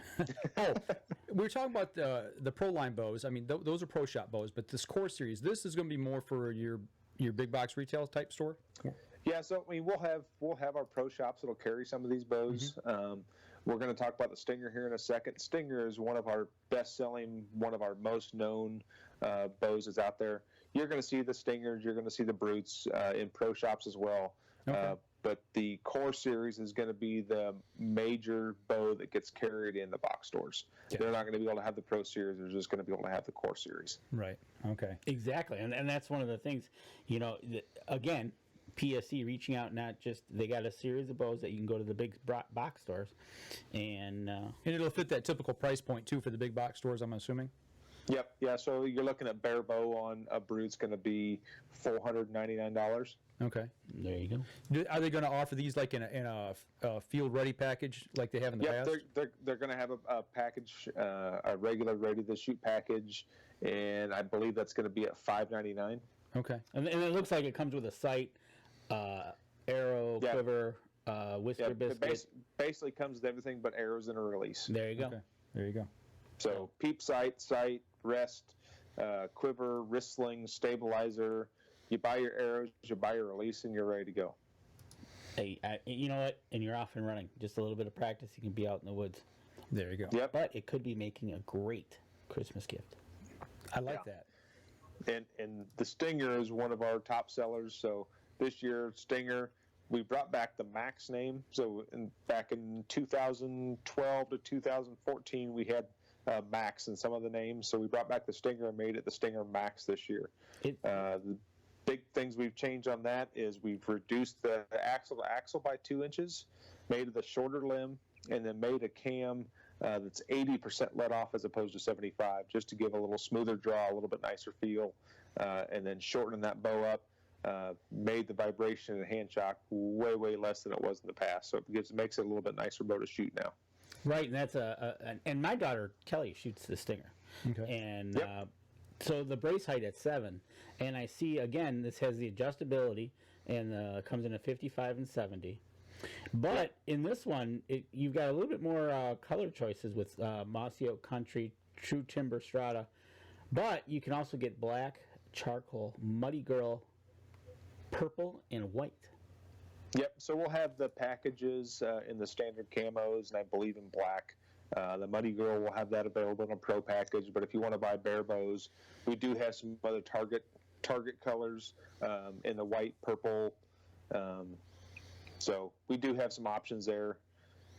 We were talking about the Pro Line bows. I mean, those are Pro Shop bows, but this Core Series, this is going to be more for your big box retail type store. Yeah, so I mean, we'll have our Pro Shops that'll carry some of these bows. Mm-hmm. We're going to talk about the Stinger here in a second. Stinger is one of our best-selling, one of our most known bows that's out there. You're going to see the Stingers, you're going to see the Brutes in Pro Shops as well. Okay. But the Core Series is going to be the major bow that gets carried in the box stores. Yeah. They're not going to be able to have the Pro Series. They're just going to be able to have the Core Series. Right. Okay. Exactly. And that's one of the things, again, PSE reaching out, not just, they got a series of bows that you can go to the big box stores, and And it'll fit that typical price point too for the big box stores, I'm assuming. Yep. Yeah. So you're looking at bare bow on a brood's going to be $499. Okay. there you go. Are they going to offer these like in a field ready package like they have in the Yep. past? They're going to have a package, a regular ready to shoot package, and I believe that's going to be at $599. Okay. And it looks like it comes with a sight, arrow, Yeah. quiver, whisker Yeah. It biscuit. basically comes with everything but arrows and a release. There you go. Okay. There you go. So peep sight, rest, quiver, wrist sling, stabilizer. You buy your arrows, you buy your release, and you're ready to go. Hey, you know what? And you're off and running. Just a little bit of practice, you can be out in the woods. There you go. Yep. But it could be making a great Christmas gift. I like Yeah. that. And the Stinger is one of our top sellers. So this year, Stinger, we brought back the Max name. So back in 2012 to 2014, we had Max in some of the names. So we brought back the Stinger and made it the Stinger Max this year. The big things we've changed on that is we've reduced the axle to axle by 2 inches, made the shorter limb, and then made a cam that's 80% let off as opposed to 75, just to give a little smoother draw, a little bit nicer feel, and then shortening that bow up, made the vibration and hand shock way less than it was in the past. So it makes it a little bit nicer bow to shoot now. Right, and that's and my daughter Kelly shoots the Stinger, Okay. and Yep. so the brace height at 7, and I see again this has the adjustability and comes in a 55 and 70. But in this one, you've got a little bit more color choices with Mossy Oak Country, True Timber Strata, but you can also get black, charcoal, Muddy Girl, purple, and white. Yep. So we'll have the packages in the standard camos, and I believe in black. The Muddy Girl will have that available in a pro package. But if you want to buy bare bows, we do have some other target colors in the white, purple. So we do have some options there.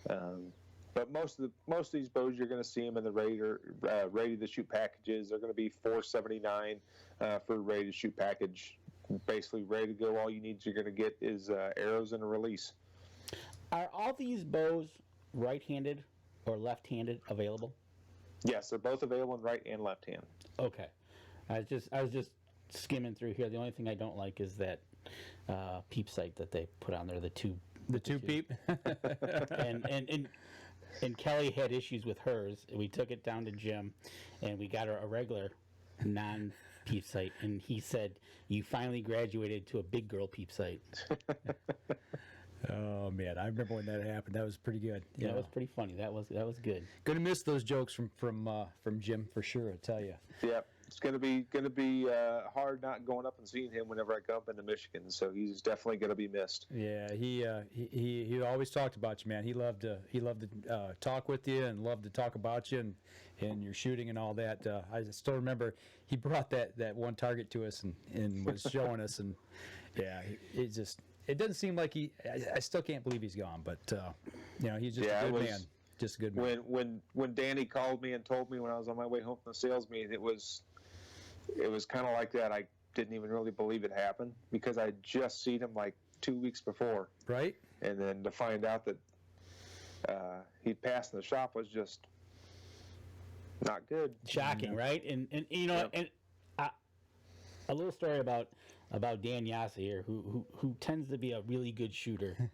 But most of these bows, you're going to see them in the ready to shoot packages. They're going to be $479 for a ready to shoot package. Basically ready to go. All you need, you're going to get is arrows and a release. Are all these bows right-handed or left-handed available? Yes, they're both available in right and left hand. Okay, I was just skimming through here. The only thing I don't like is that peep sight that they put on there, the two peep. and Kelly had issues with hers. We took it down to Jim, and we got her a regular non-peep sight, and he said, "You finally graduated to a big girl peep sight." Oh man, I remember when that happened. That was pretty good. Yeah, that was pretty funny. That was good. Gonna miss those jokes from Jim for sure. I tell you. Yep, it's gonna be hard not going up and seeing him whenever I come up into Michigan. So he's definitely gonna be missed. Yeah, he always talked about you, man. He loved to talk with you and loved to talk about you and your shooting and all that. I still remember he brought that one target to us and was showing us, and yeah, it doesn't seem like I still can't believe he's gone, but he's just a good man. Just a good man. When Danny called me and told me when I was on my way home from the sales meeting, it was kind of like that. I didn't even really believe it happened because I just seen him like 2 weeks before. Right. And then to find out that he'd passed in the shop was just not good. Shocking, right? And Yep. and a little story about Dan Jasa here, who tends to be a really good shooter.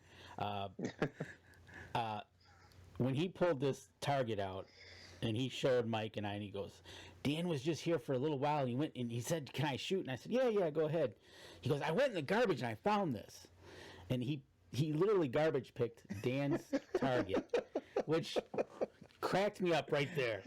When he pulled this target out, and he showed Mike and I, and he goes, "Dan was just here for a little while. And he went and he said, 'Can I shoot?' And I said, 'Yeah, go ahead.' He goes, 'I went in the garbage and I found this,' and he literally garbage picked Dan's target, which cracked me up right there.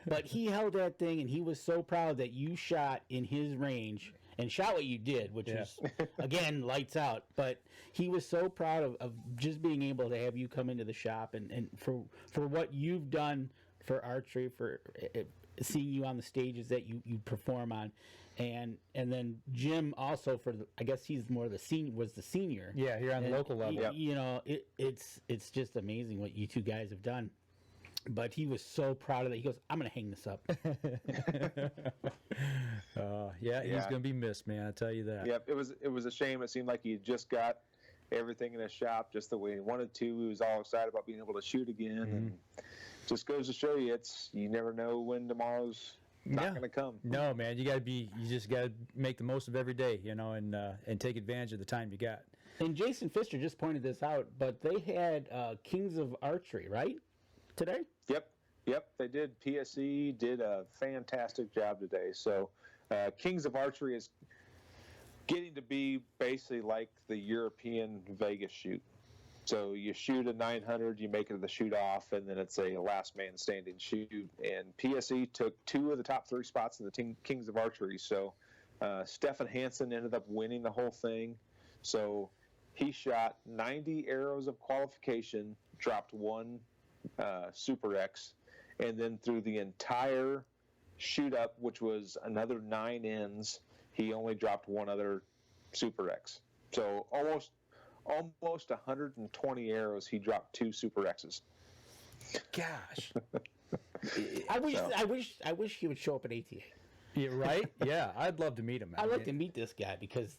But he held that thing, and he was so proud that you shot in his range and shot what you did, which was, again, lights out. But he was so proud of just being able to have you come into the shop and for what you've done for archery, for seeing you on the stages that you perform on. And then Jim also I guess he's more the senior. Yeah, here on the local level. It's just amazing what you two guys have done. But he was so proud of it. He goes, "I'm going to hang this up." Yeah, he's Yeah. going to be missed, man. I tell you that. Yep, it was a shame. It seemed like he just got everything in his shop just the way he wanted to. He was all excited about being able to shoot again, and just goes to show you, you never know when tomorrow's not going to come. No, man, you just got to make the most of every day, and take advantage of the time you got. And Jason Pfister just pointed this out, but they had Kings of Archery, right, today? Yep, they did. PSE did a fantastic job today. So, Kings of Archery is getting to be basically like the European Vegas shoot. So you shoot a 900, you make it to the shoot off, and then it's a last man standing shoot. And PSE took 2 of the top 3 spots in the Kings of Archery. So Stefan Hansen ended up winning the whole thing. So he shot 90 arrows of qualification, dropped 1 Super X, and then through the entire shoot up, which was another 9 ends, he only dropped 1 other Super X. So almost 120 arrows, he dropped 2 Super X's. Gosh. I wish he would show up at ATA. Yeah, right? Yeah, I'd love to meet him. I'd like to meet this guy because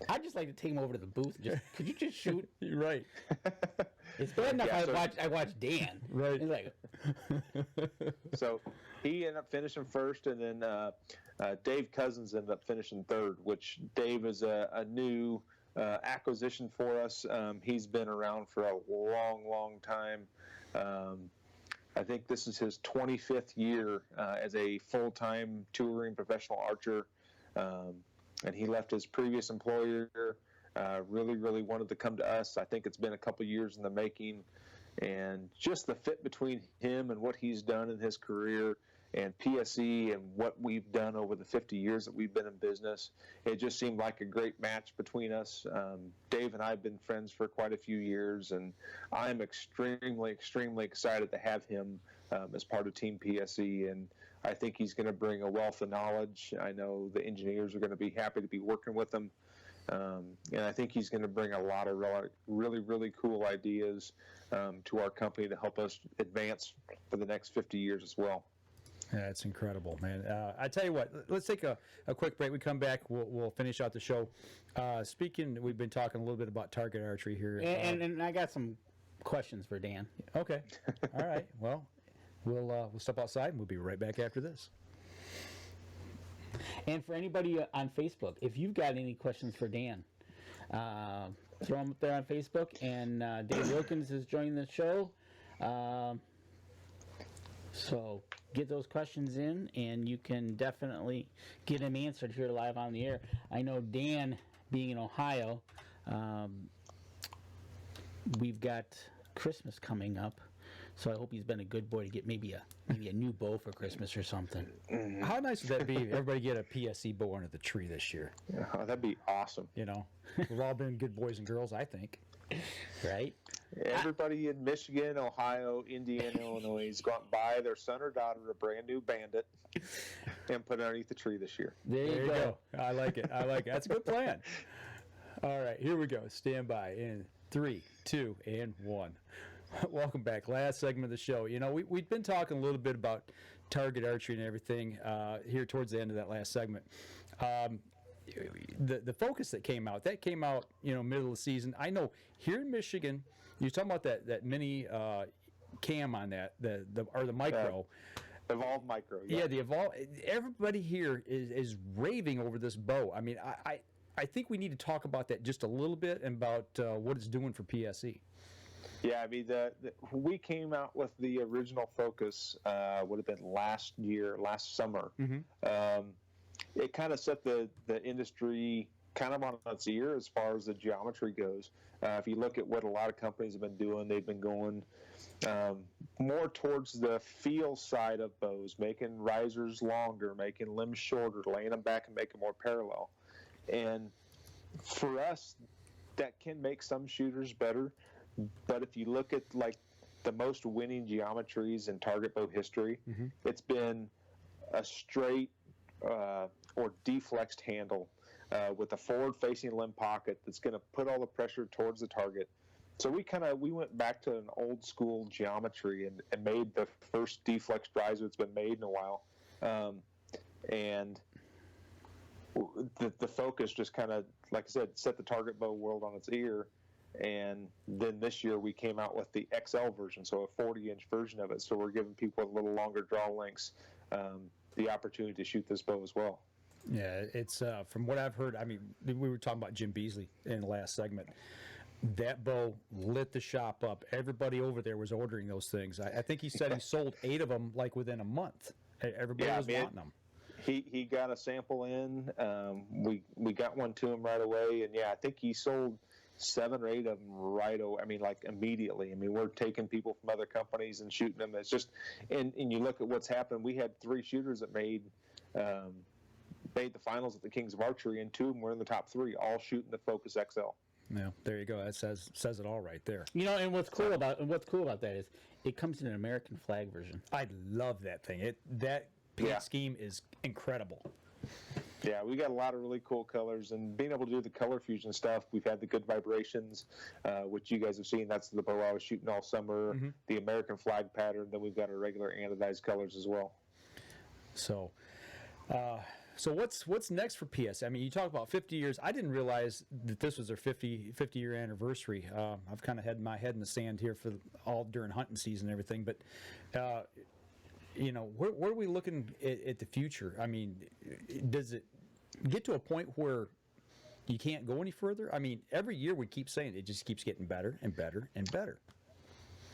I'd just like to take him over to the booth and just, could you just shoot? You're right. It's bad enough I watched Dan. Right. He's like, So he ended up finishing first, and then Dave Cousins ended up finishing third, which Dave is a new acquisition for us. He's been around for a long time. I think this is his 25th year as a full-time touring professional archer, and he left his previous employer. Really wanted to come to us. I think it's been a couple years in the making, and just the fit between him and what he's done in his career and PSE and what we've done over the 50 years that we've been in business, it just seemed like a great match between us. Dave and I have been friends for quite a few years, and I'm extremely excited to have him as part of Team PSE, and I think he's going to bring a wealth of knowledge. I know the engineers are going to be happy to be working with him, and I think he's going to bring a lot of really cool ideas to our company to help us advance for the next 50 years as well. That's incredible, man. I tell you what, let's take a quick break. We come back, we'll finish out the show. We've been talking a little bit about target archery here. and I got some questions for Dan. Okay. All right. Well, we'll step outside and we'll be right back after this. And for anybody on Facebook, if you've got any questions for Dan, throw them up there on Facebook. And Dave Wilkins is joining the show. So get those questions in, and you can definitely get them answered here live on the air. I know Dan, being in Ohio, we've got Christmas coming up, so I hope he's been a good boy to get maybe a new bow for Christmas or something. How nice would that be if everybody get a PSE bow under the tree this year? Oh, that'd be awesome. We've all been good boys and girls, I think. Right? Everybody in Michigan, Ohio, Indiana, Illinois is going to buy their son or daughter a brand new Bandit and put it underneath the tree this year. There you go. I like it. That's a good plan. All right, here we go. Stand by in 3, 2, and 1. Welcome back. Last segment of the show. We've been talking a little bit about target archery and everything here towards the end of that last segment. The focus that came out middle of the season. I know here in Michigan, you're talking about that mini cam on that the micro. Evolve Micro. Yeah, the Evolve. Everybody here is raving over this bow. I mean, I think we need to talk about that just a little bit and about what it's doing for PSE. Yeah, I mean, we came out with the original focus would have been last summer. Mm-hmm. It kind of set the industry kind of on its ear as far as the geometry goes. If you look at what a lot of companies have been doing, they've been going more towards the feel side of bows, making risers longer, making limbs shorter, laying them back and making more parallel. And for us, that can make some shooters better. But if you look at like the most winning geometries in target bow history, mm-hmm. it's been a straight or deflexed handle with a forward-facing limb pocket that's going to put all the pressure towards the target So we went back to an old school geometry and made the first deflex drives that's been made in a while, and the focus just kind of, like I said, set the target bow world on its ear. And then this year we came out with the XL version, so a 40-inch version of it. So we're giving people with a little longer draw lengths the opportunity to shoot this bow as well. Yeah, it's from what I've heard. I mean, we were talking about Jim Beasley in the last segment. That bow lit the shop up. Everybody over there was ordering those things. I think he said he sold 8 of them like within a month. Everybody was wanting them. He got a sample in. We got one to him right away, and I think he sold 7 or 8 of them right away. I mean, like immediately. I mean, we're taking people from other companies and shooting them. It's just, and you look at what's happened. We had 3 shooters that made the finals at the Kings of Archery, and 2 of them were in the top 3, all shooting the Focus XL. Yeah, there you go. That says it all right there. And what's cool about that is it comes in an American flag version. I love that thing. That paint scheme is incredible. Yeah, we got a lot of really cool colors, and being able to do the color fusion stuff. We've had the Good Vibrations, which you guys have seen. That's the bow I was shooting all summer. Mm-hmm. The American flag pattern. Then we've got our regular anodized colors as well. So what's next for PS? I mean, you talk about 50 years. I didn't realize that this was their 50-year anniversary. I've kind of had my head in the sand here for all during hunting season and everything. But, where are we looking at the future? I mean, does it get to a point where you can't go any further? I mean, every year we keep saying it just keeps getting better and better and better.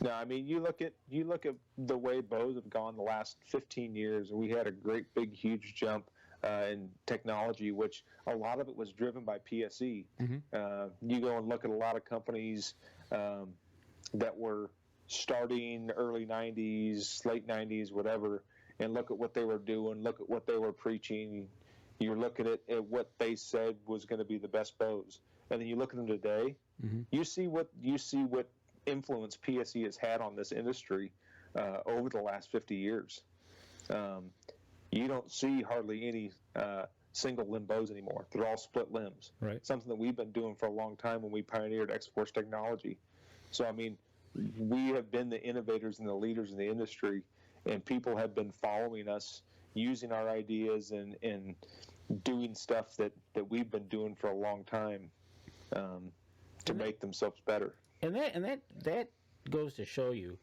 No, I mean, you look at the way bows have gone the last 15 years. We had a great, big, huge jump in technology, which a lot of it was driven by PSE. Mm-hmm. You go and look at a lot of companies that were starting early 90s, late 90s, whatever, and look at what they were doing, look at what they were preaching. You're looking at what they said was going to be the best bows. And then you look at them today, mm-hmm. you see what influence PSE has had on this industry over the last 50 years. You don't see hardly any single limb bows anymore. They're all split limbs. Right. Something that we've been doing for a long time when we pioneered X-Force technology. So, I mean, we have been the innovators and the leaders in the industry, and people have been following us, using our ideas and doing stuff that we've been doing for a long time to make themselves better. And that goes to show you,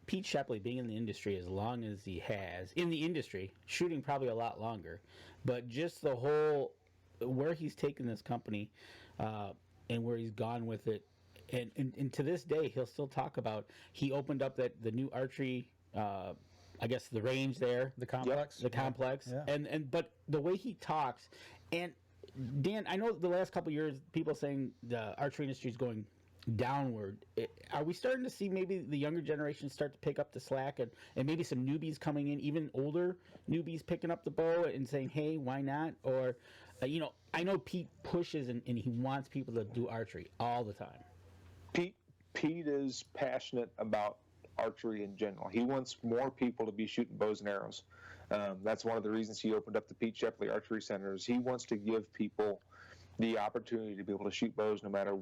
Pete Shepley being in the industry as long as he has, in the industry, shooting probably a lot longer, but just the whole, where he's taken this company and where he's gone with it, and to this day, he'll still talk about, he opened up the new archery, I guess the range there. The complex. The complex. Yeah. But the way he talks, and Dan, I know the last couple of years, people saying the archery industry is going downward. Are we starting to see maybe the younger generation start to pick up the slack and maybe some newbies coming in, even older newbies picking up the bow and saying, hey, why not? Or, I know Pete pushes and he wants people to do archery all the time. Pete is passionate about archery in general. He wants more people to be shooting bows and arrows. That's one of the reasons he opened up the Pete Shepley Archery Centers. He wants to give people the opportunity to be able to shoot bows no matter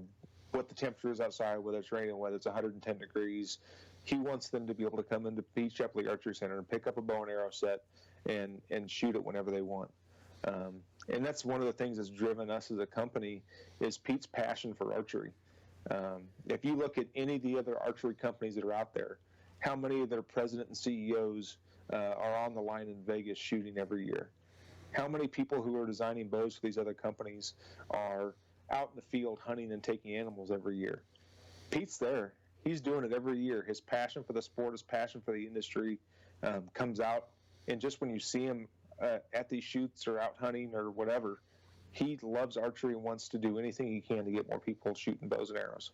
what the temperature is outside, whether it's raining, whether it's 110 degrees. He wants them to be able to come into Pete Shepley Archery Center and pick up a bow and arrow set and shoot it whenever they want. And that's one of the things that's driven us as a company is Pete's passion for archery. If you look at any of the other archery companies that are out there, how many of their president and CEOs are on the line in Vegas shooting every year? How many people who are designing bows for these other companies are out in the field hunting and taking animals every year? Pete's there. He's doing it every year. His passion for the sport, his passion for the industry comes out. And just when you see him at these shoots or out hunting or whatever, he loves archery and wants to do anything he can to get more people shooting bows and arrows.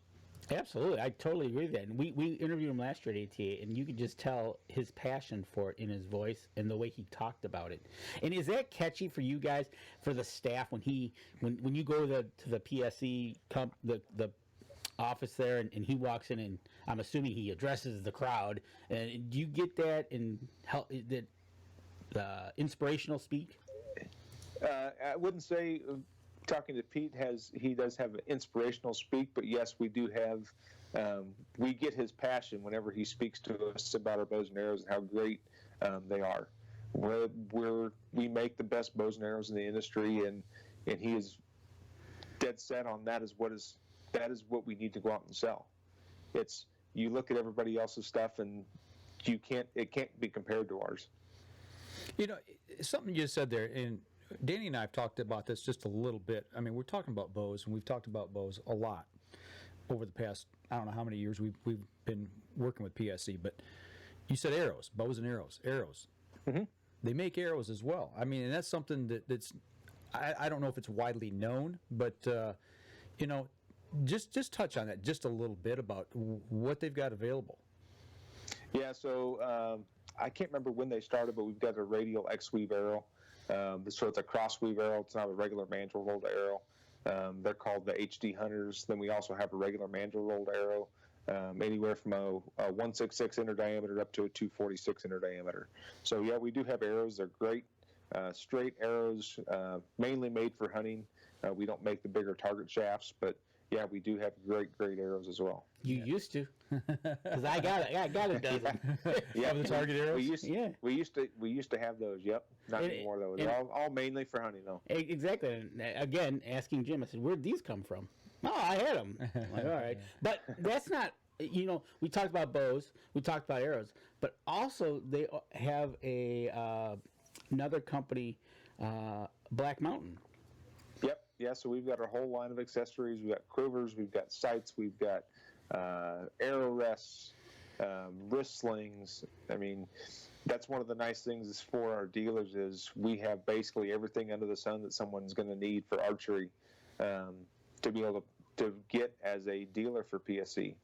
Absolutely. I totally agree with that. And we interviewed him last year at ATA, and you could just tell his passion for it in his voice and the way he talked about it. And is that catchy for you guys, for the staff, when you go to the PSE the office there and he walks in and I'm assuming he addresses the crowd, and do you get that and help that inspirational speak? I wouldn't say talking to Pete, he does have an inspirational speak, but yes, we do have. We get his passion whenever he speaks to us about our bows and arrows and how great they are. We make the best bows and arrows in the industry, and he is dead set on that is what we need to go out and sell. It's, you look at everybody else's stuff and it can't be compared to ours. You know, something you said there, and Danny and I have talked about this just a little bit. I mean, we're talking about bows, and we've talked about bows a lot over the past, I don't know how many years we've been working with PSE, but you said arrows, bows and arrows. Mm-hmm. They make arrows as well. I mean, and that's something that's, I don't know if it's widely known, but, you know, just touch on that just a little bit about what they've got available. Yeah, so I can't remember when they started, but we've got a radial X-weave arrow. So it's a cross-weave arrow. It's not a regular mandrel rolled arrow. They're called the HD Hunters. Then we also have a regular mandrel rolled arrow, anywhere from a 166 inner diameter up to a 246 inner diameter. So yeah, we do have arrows. They're great, straight arrows, mainly made for hunting. We don't make the bigger target shafts, but yeah, we do have great arrows as well. You used to, because I got a dozen. Yeah, the target arrows. We used to have those. Yep, not anymore though. They're all mainly for hunting though. Exactly. And again, asking Jim, I said, "Where'd these come from?" Oh, I had them. I'm like, all right, but that's not. You know, we talked about bows, we talked about arrows, but also they have another company, Black Mountain. Yep. Yeah. So we've got our whole line of accessories. We've got quivers. We've got sights. We've got arrow rests, wrist slings. I mean, that's one of the nice things for our dealers is we have basically everything under the sun that someone's going to need for archery to be able to get as a dealer for PSE.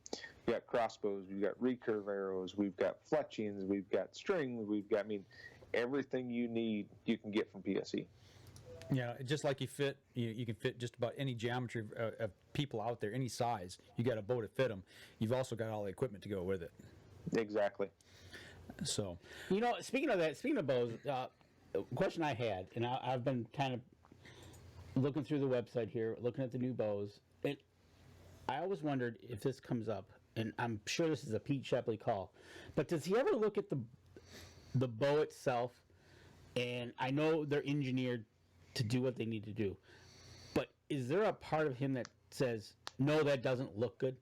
We've got crossbows. We've got recurve arrows. We've got fletchings. We've got strings. We've got, I mean, everything you need you can get from PSE. Yeah, just like you can fit just about any geometry of people out there, any size. You got a bow to fit them. You've also got all the equipment to go with it. Exactly. So, you know, speaking of bows, a question I had, and I've been kind of looking through the website here, looking at the new bows, and I always wondered if this comes up, and I'm sure this is a Pete Shepley call, but does he ever look at the bow itself? And I know they're engineered to do what they need to do, but is there a part of him that says, no, that doesn't look good?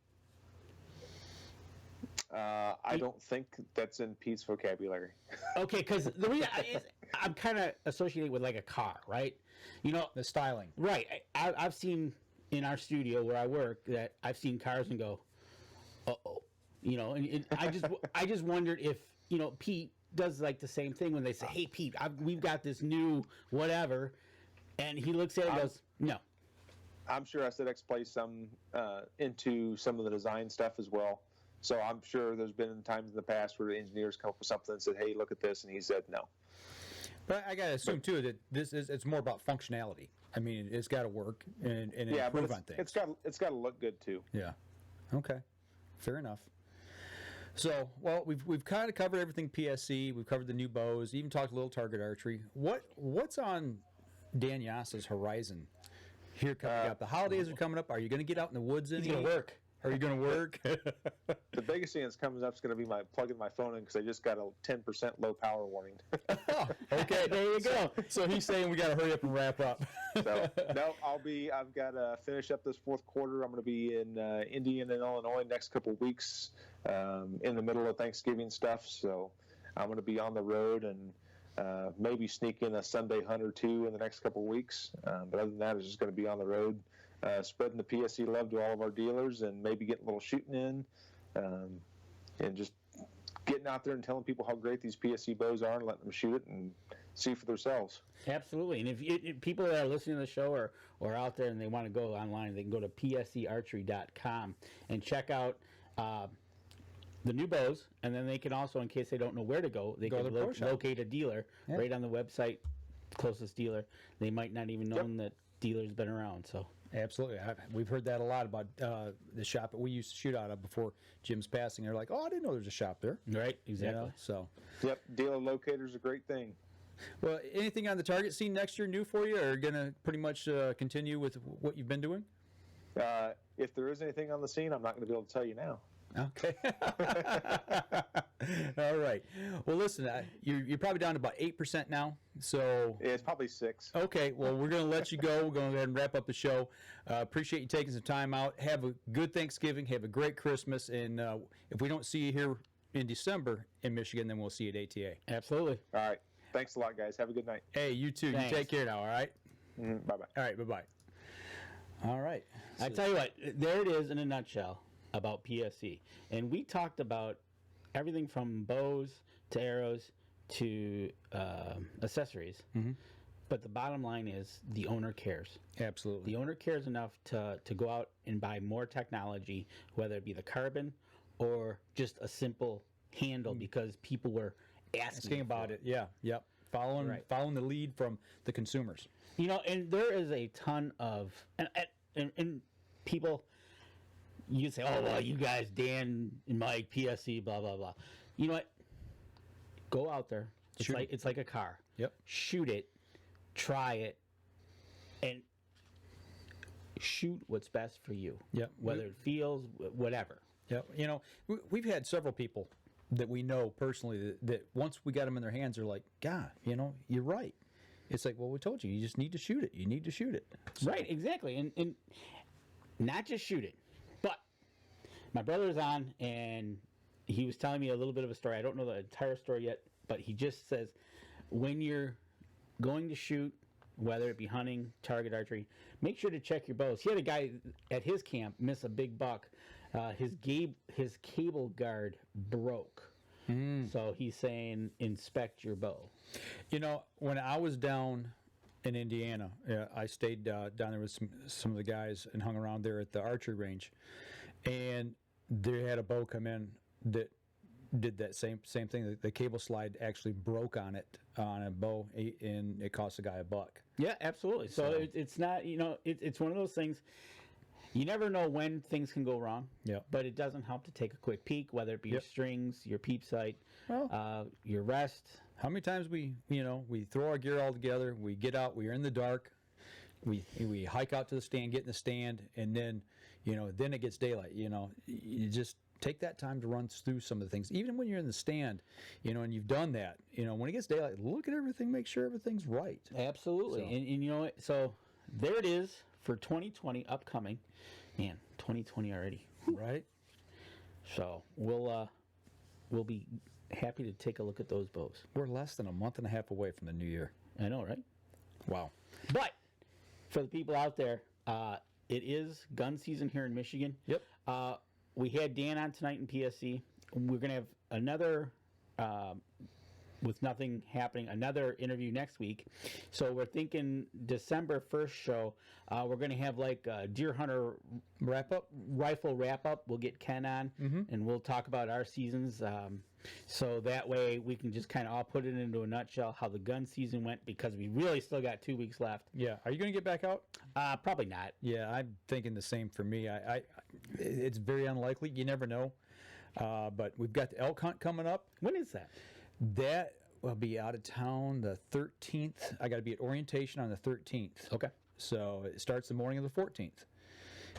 I don't think that's in Pete's vocabulary. Okay, because the reason I'm kind of associating with like a car, right? You know, the styling. Right. I've seen in our studio where I work that I've seen cars and go, uh-oh. You know, and I just wondered if, you know, Pete does like the same thing when they say, hey, Pete, we've got this new whatever, and he looks at it and goes, no. I'm sure Aesthetics plays some into some of the design stuff as well. So I'm sure there's been times in the past where the engineers come up with something and said, hey, look at this, and he said no. But I got to assume, too, that it's more about functionality. I mean, it's got to work and improve on things. It's got to look good, too. Yeah. Okay. Fair enough. So, well, we've kind of covered everything PSE. We've covered the new bows. Even talked a little target archery. What's on Dan Jasa's horizon here coming up? The holidays are coming up. Are you going to get out in the woods? He's going to work. Are you going to work? The biggest thing that's coming up is going to be plugging my phone in because I just got a 10% low power warning. Oh, okay, there you go. So he's saying we got to hurry up and wrap up. So no, I've got to finish up this fourth quarter. I'm going to be in Indiana and Illinois next couple of weeks, in the middle of Thanksgiving stuff. So I'm going to be on the road and maybe sneak in a Sunday hunt or two in the next couple of weeks. But other than that, it's just going to be on the road. Spreading the PSE love to all of our dealers and maybe getting a little shooting in and just getting out there and telling people how great these PSE bows are and letting them shoot it and see for themselves. Absolutely. And if people that are listening to the show or out there and they want to go online, they can go to PSEarchery.com and check out the new bows. And then they can also, in case they don't know where to go, they can locate a dealer right on the website, closest dealer. They might not even know that dealer's been around. So. Absolutely. We've heard that a lot about the shop that we used to shoot out of before Jim's passing. They're like, oh, I didn't know there was a shop there. Right, exactly. You know, so. Yep, dealer locator's a great thing. Well, anything on the target scene next year new for you, or going to pretty much continue with what you've been doing? If there is anything on the scene, I'm not going to be able to tell you now. Okay. All right. Well, listen, you're probably down to about 8% now. So It's probably 6. okay. Well, we're going to let you go. We're going to go ahead and wrap up the show. Appreciate you taking some time out. Have a good Thanksgiving. Have a great Christmas. And if we don't see you here in December in Michigan, then we'll see you at ATA. Absolutely. All right. Thanks a lot, guys. Have a good night. Hey, you too. Thanks. You take care now. All right. Bye-bye. All right. Bye-bye. All right. I tell you what, there it is in a nutshell about PSE. And we talked about everything from bows to arrows to accessories. But the bottom line is the owner cares. Absolutely. The owner cares enough to go out and buy more technology, whether it be the carbon or just a simple handle, because people were asking about it. Yeah. Yep. Following the lead from the consumers. You know, and there is a ton of and people. You say, "Oh well, you guys, Dan and Mike, PSE, blah blah blah." You know what? Go out there. It's like a car. Yep. Shoot it, try it, and shoot what's best for you. Yep. Whether it feels, whatever. Yep. You know, we've had several people that we know personally that once we got them in their hands, they're like, "God, you know, you're right." It's like, well, we told you, you just need to shoot it. You need to shoot it. So, Right, exactly. And not just shoot it. But my brother was on, and he was telling me a little bit of a story. I don't know the entire story yet, but he just says, when you're going to shoot, whether it be hunting, target archery, make sure to check your bows. He had a guy at his camp miss a big buck. His cable guard broke. So he's saying, inspect your bow. You know, when I was down in Indiana, I stayed down there with some of the guys and hung around there at the archery range, and they had a bow come in that did that same thing. The cable slide actually broke on a bow, and it cost the guy $1. Yeah, absolutely. So it's not, you know, it's one of those things. You never know when things can go wrong. Yeah. But it doesn't help to take a quick peek, whether it be your strings, your peep sight, your rest. How many times we throw our gear all together, we get out, we are in the dark, we hike out to the stand, get in the stand, and then it gets daylight. You know, you just take that time to run through some of the things. Even when you're in the stand, and you've done that, when it gets daylight, look at everything, make sure everything's right. Absolutely. So. And you know what? So there it is for 2020 upcoming. Man, 2020 already. Right. So we'll be happy to take a look at those bows. We're less than a month and a half away from the new year. I know, right? Wow. But for the people out there, it is gun season here in Michigan. Yep. We had Dan on tonight in PSE. We're going to have another, with nothing happening, another interview next week. So we're thinking December 1st show, we're going to have like a deer hunter rifle wrap up. We'll get Ken on, and we'll talk about our seasons. So that way we can just kind of all put it into a nutshell how the gun season went, because we really still got 2 weeks left. Yeah. Are you going to get back out? Probably not. Yeah, I'm thinking the same for me. It's very unlikely. You never know. But we've got the elk hunt coming up. When is that? That will be out of town the 13th. I got to be at orientation on the 13th. Okay. So it starts the morning of the 14th.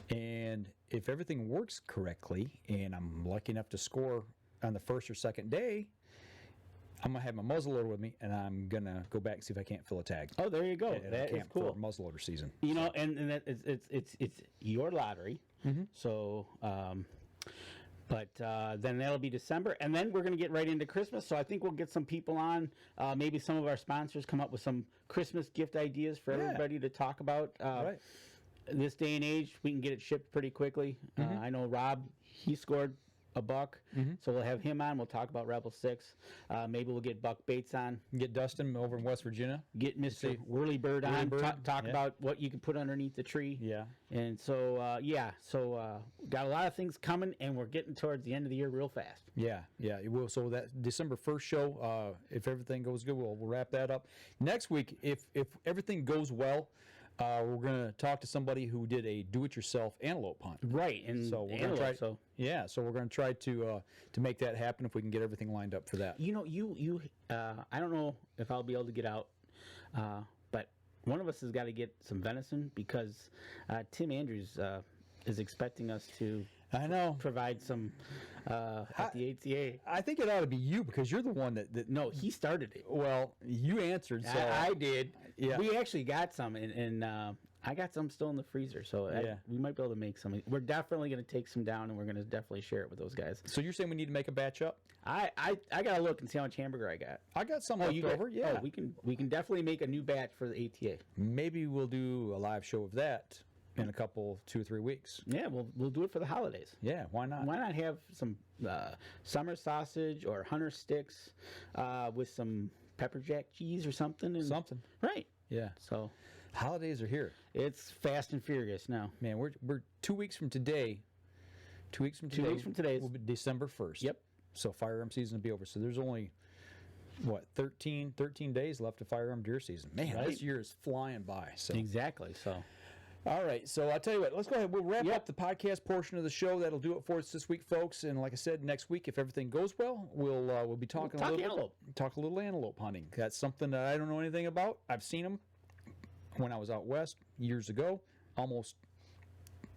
And if everything works correctly, and I'm lucky enough to score on the first or second day, I'm going to have my muzzleloader with me, and I'm going to go back and see if I can't fill a tag. Oh, there you go. That is cool. For muzzleloader season. You know, and that it's your lottery. So, but then that'll be December, and then we're going to get right into Christmas. So I think we'll get some people on. Maybe some of our sponsors come up with some Christmas gift ideas for everybody to talk about. Right. This day and age, we can get it shipped pretty quickly. I know Rob, he scored $1, so we'll have him on. We'll talk about Rebel 6. Maybe we'll get Buck Bates on. Get Dustin over in West Virginia. Get Mr. Whirlybird on. Talk Yeah. about what you can put underneath the tree. Yeah. And so, got a lot of things coming, and we're getting towards the end of the year real fast. Yeah, it will. So that December 1st show, if everything goes good, we'll wrap that up. Next week, if everything goes well, We're going to talk to somebody who did a do-it-yourself antelope hunt. Right, and So we're going to try. so Yeah, so we're going to try to make that happen if we can get everything lined up for that. you know, you I don't know if I'll be able to get out, but one of us has got to get some venison because Tim Andrews is expecting us to I know. provide some at the ATA. I think it ought to be you because you're the one that No, he started it. well, you answered. So I did. Yeah. We actually got some, and I got some still in the freezer, so Yeah. we might be able to make some. We're definitely going to take some down, and we're going to definitely share it with those guys. So you're saying we need to make a batch up? I got to look and see how much hamburger I got. I got some left over. Yeah. Oh, we can definitely make a new batch for the ATA. Maybe we'll do a live show of that in a couple 2 or 3 weeks. Yeah, we'll do it for the holidays. Yeah, why not? Why not have some summer sausage or hunter sticks with some pepper jack cheese or something? And, Something. Right. Yeah. So Holidays are here. it's fast and furious now. Man, we're 2 weeks from today. 2 weeks from today. 2 weeks from today is- will be December 1st. Yep. So firearm season will be over. So there's only what 13 days left of firearm deer season. Man, Right. this year is flying by. So Exactly. So all right, so I'll tell you what. Let's go ahead. We'll wrap Yep. up the podcast portion of the show. That'll do it for us this week, folks. And like I said, next week, if everything goes well, we'll be talking talk a little antelope. talk a little antelope hunting. That's something that I don't know anything about. I've seen them when I was out west years ago, almost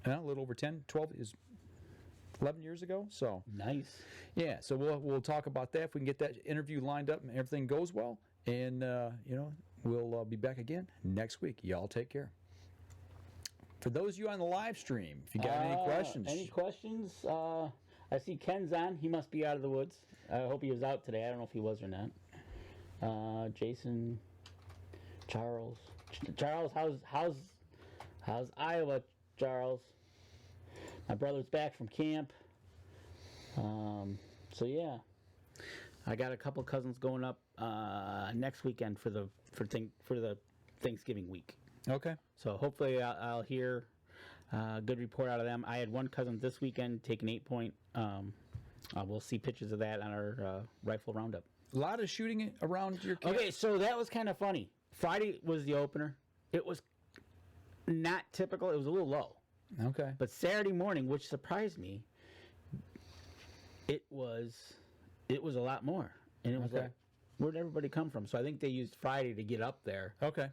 a little over 10, 12 is 11 years ago. So nice. yeah, so we'll talk about that if we can get that interview lined up and everything goes well. And we'll be back again next week. Y'all take care. For those of you on the live stream, if you got any questions, Any questions? I see Ken's on. He must be out of the woods. I hope he was out today. I don't know if he was or not. Jason, Charles, how's Iowa, Charles? My brother's back from camp. So yeah, I got a couple cousins going up next weekend for the Thanksgiving week. okay. So hopefully I'll hear a good report out of them. I had one cousin this weekend take an 8-point. We'll see pictures of that on our rifle roundup. A lot of shooting around your camp. Okay, so that was kind of funny. Friday was the opener. It was not typical. It was a little low. Okay. But Saturday morning, which surprised me, it was a lot more. And it was Okay. like, where'd everybody come from? So I think they used Friday to get up there Okay.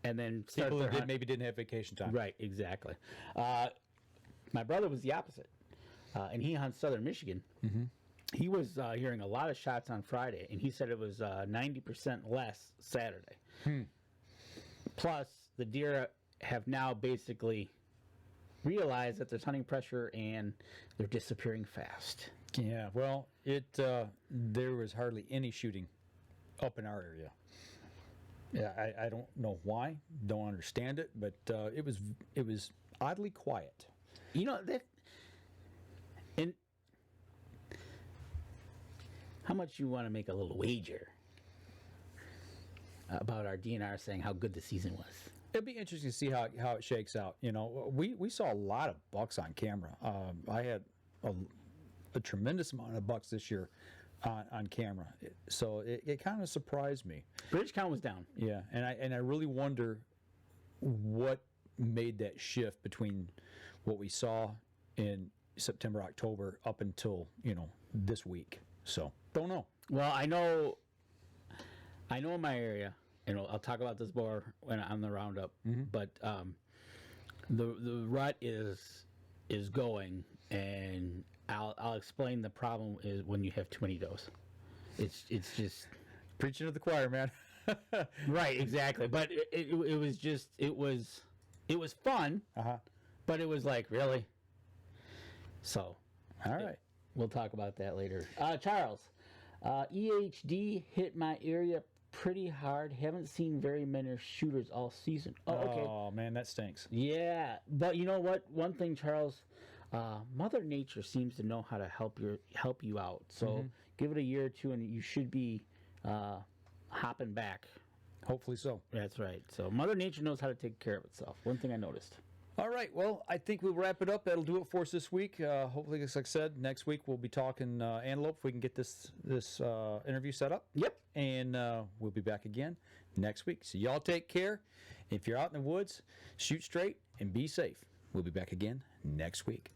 and then start People their that hunt. maybe didn't have vacation time. Right, exactly. My brother was the opposite, and he hunts southern Michigan. Mm-hmm. He was hearing a lot of shots on Friday, and he said it was 90% less Saturday. Plus, the deer have now basically realized that there's hunting pressure, and they're disappearing fast. Yeah. Well, there was hardly any shooting up in our area. Yeah, I don't know why, don't understand it, but it was oddly quiet. You know that. And how much you want to make a little wager about our DNR saying how good the season was? It'd be interesting to see how it shakes out. You know, we saw a lot of bucks on camera. I had a tremendous amount of bucks this year on camera, so it kind of surprised me. Bridgecount was down. Yeah, and I really wonder what made that shift between what we saw in September, October up until this week. So don't know. Well, I know in my area, I'll talk about this more when on the roundup. But the rut is going, and I'll explain the problem is when you have too many does. It's just Preaching to the choir, man. right, exactly. But it was fun, but it was like really. So, All right. we'll talk about that later. Charles, EHD hit my area pretty hard. Haven't seen very many shooters all season. Oh, okay. Oh man, that stinks. Yeah, but you know what? One thing, Charles, Mother Nature seems to know how to help you out. So give it a year or two, and you should be hopping back. Hopefully so. That's right. So Mother Nature knows how to take care of itself. One thing I noticed. All right. Well, I think we'll wrap it up. That'll do it for us this week. Hopefully, as I said, next week we'll be talking antelope if we can get this interview set up. Yep. And we'll be back again next week. So y'all take care. If you're out in the woods, shoot straight and be safe. We'll be back again next week.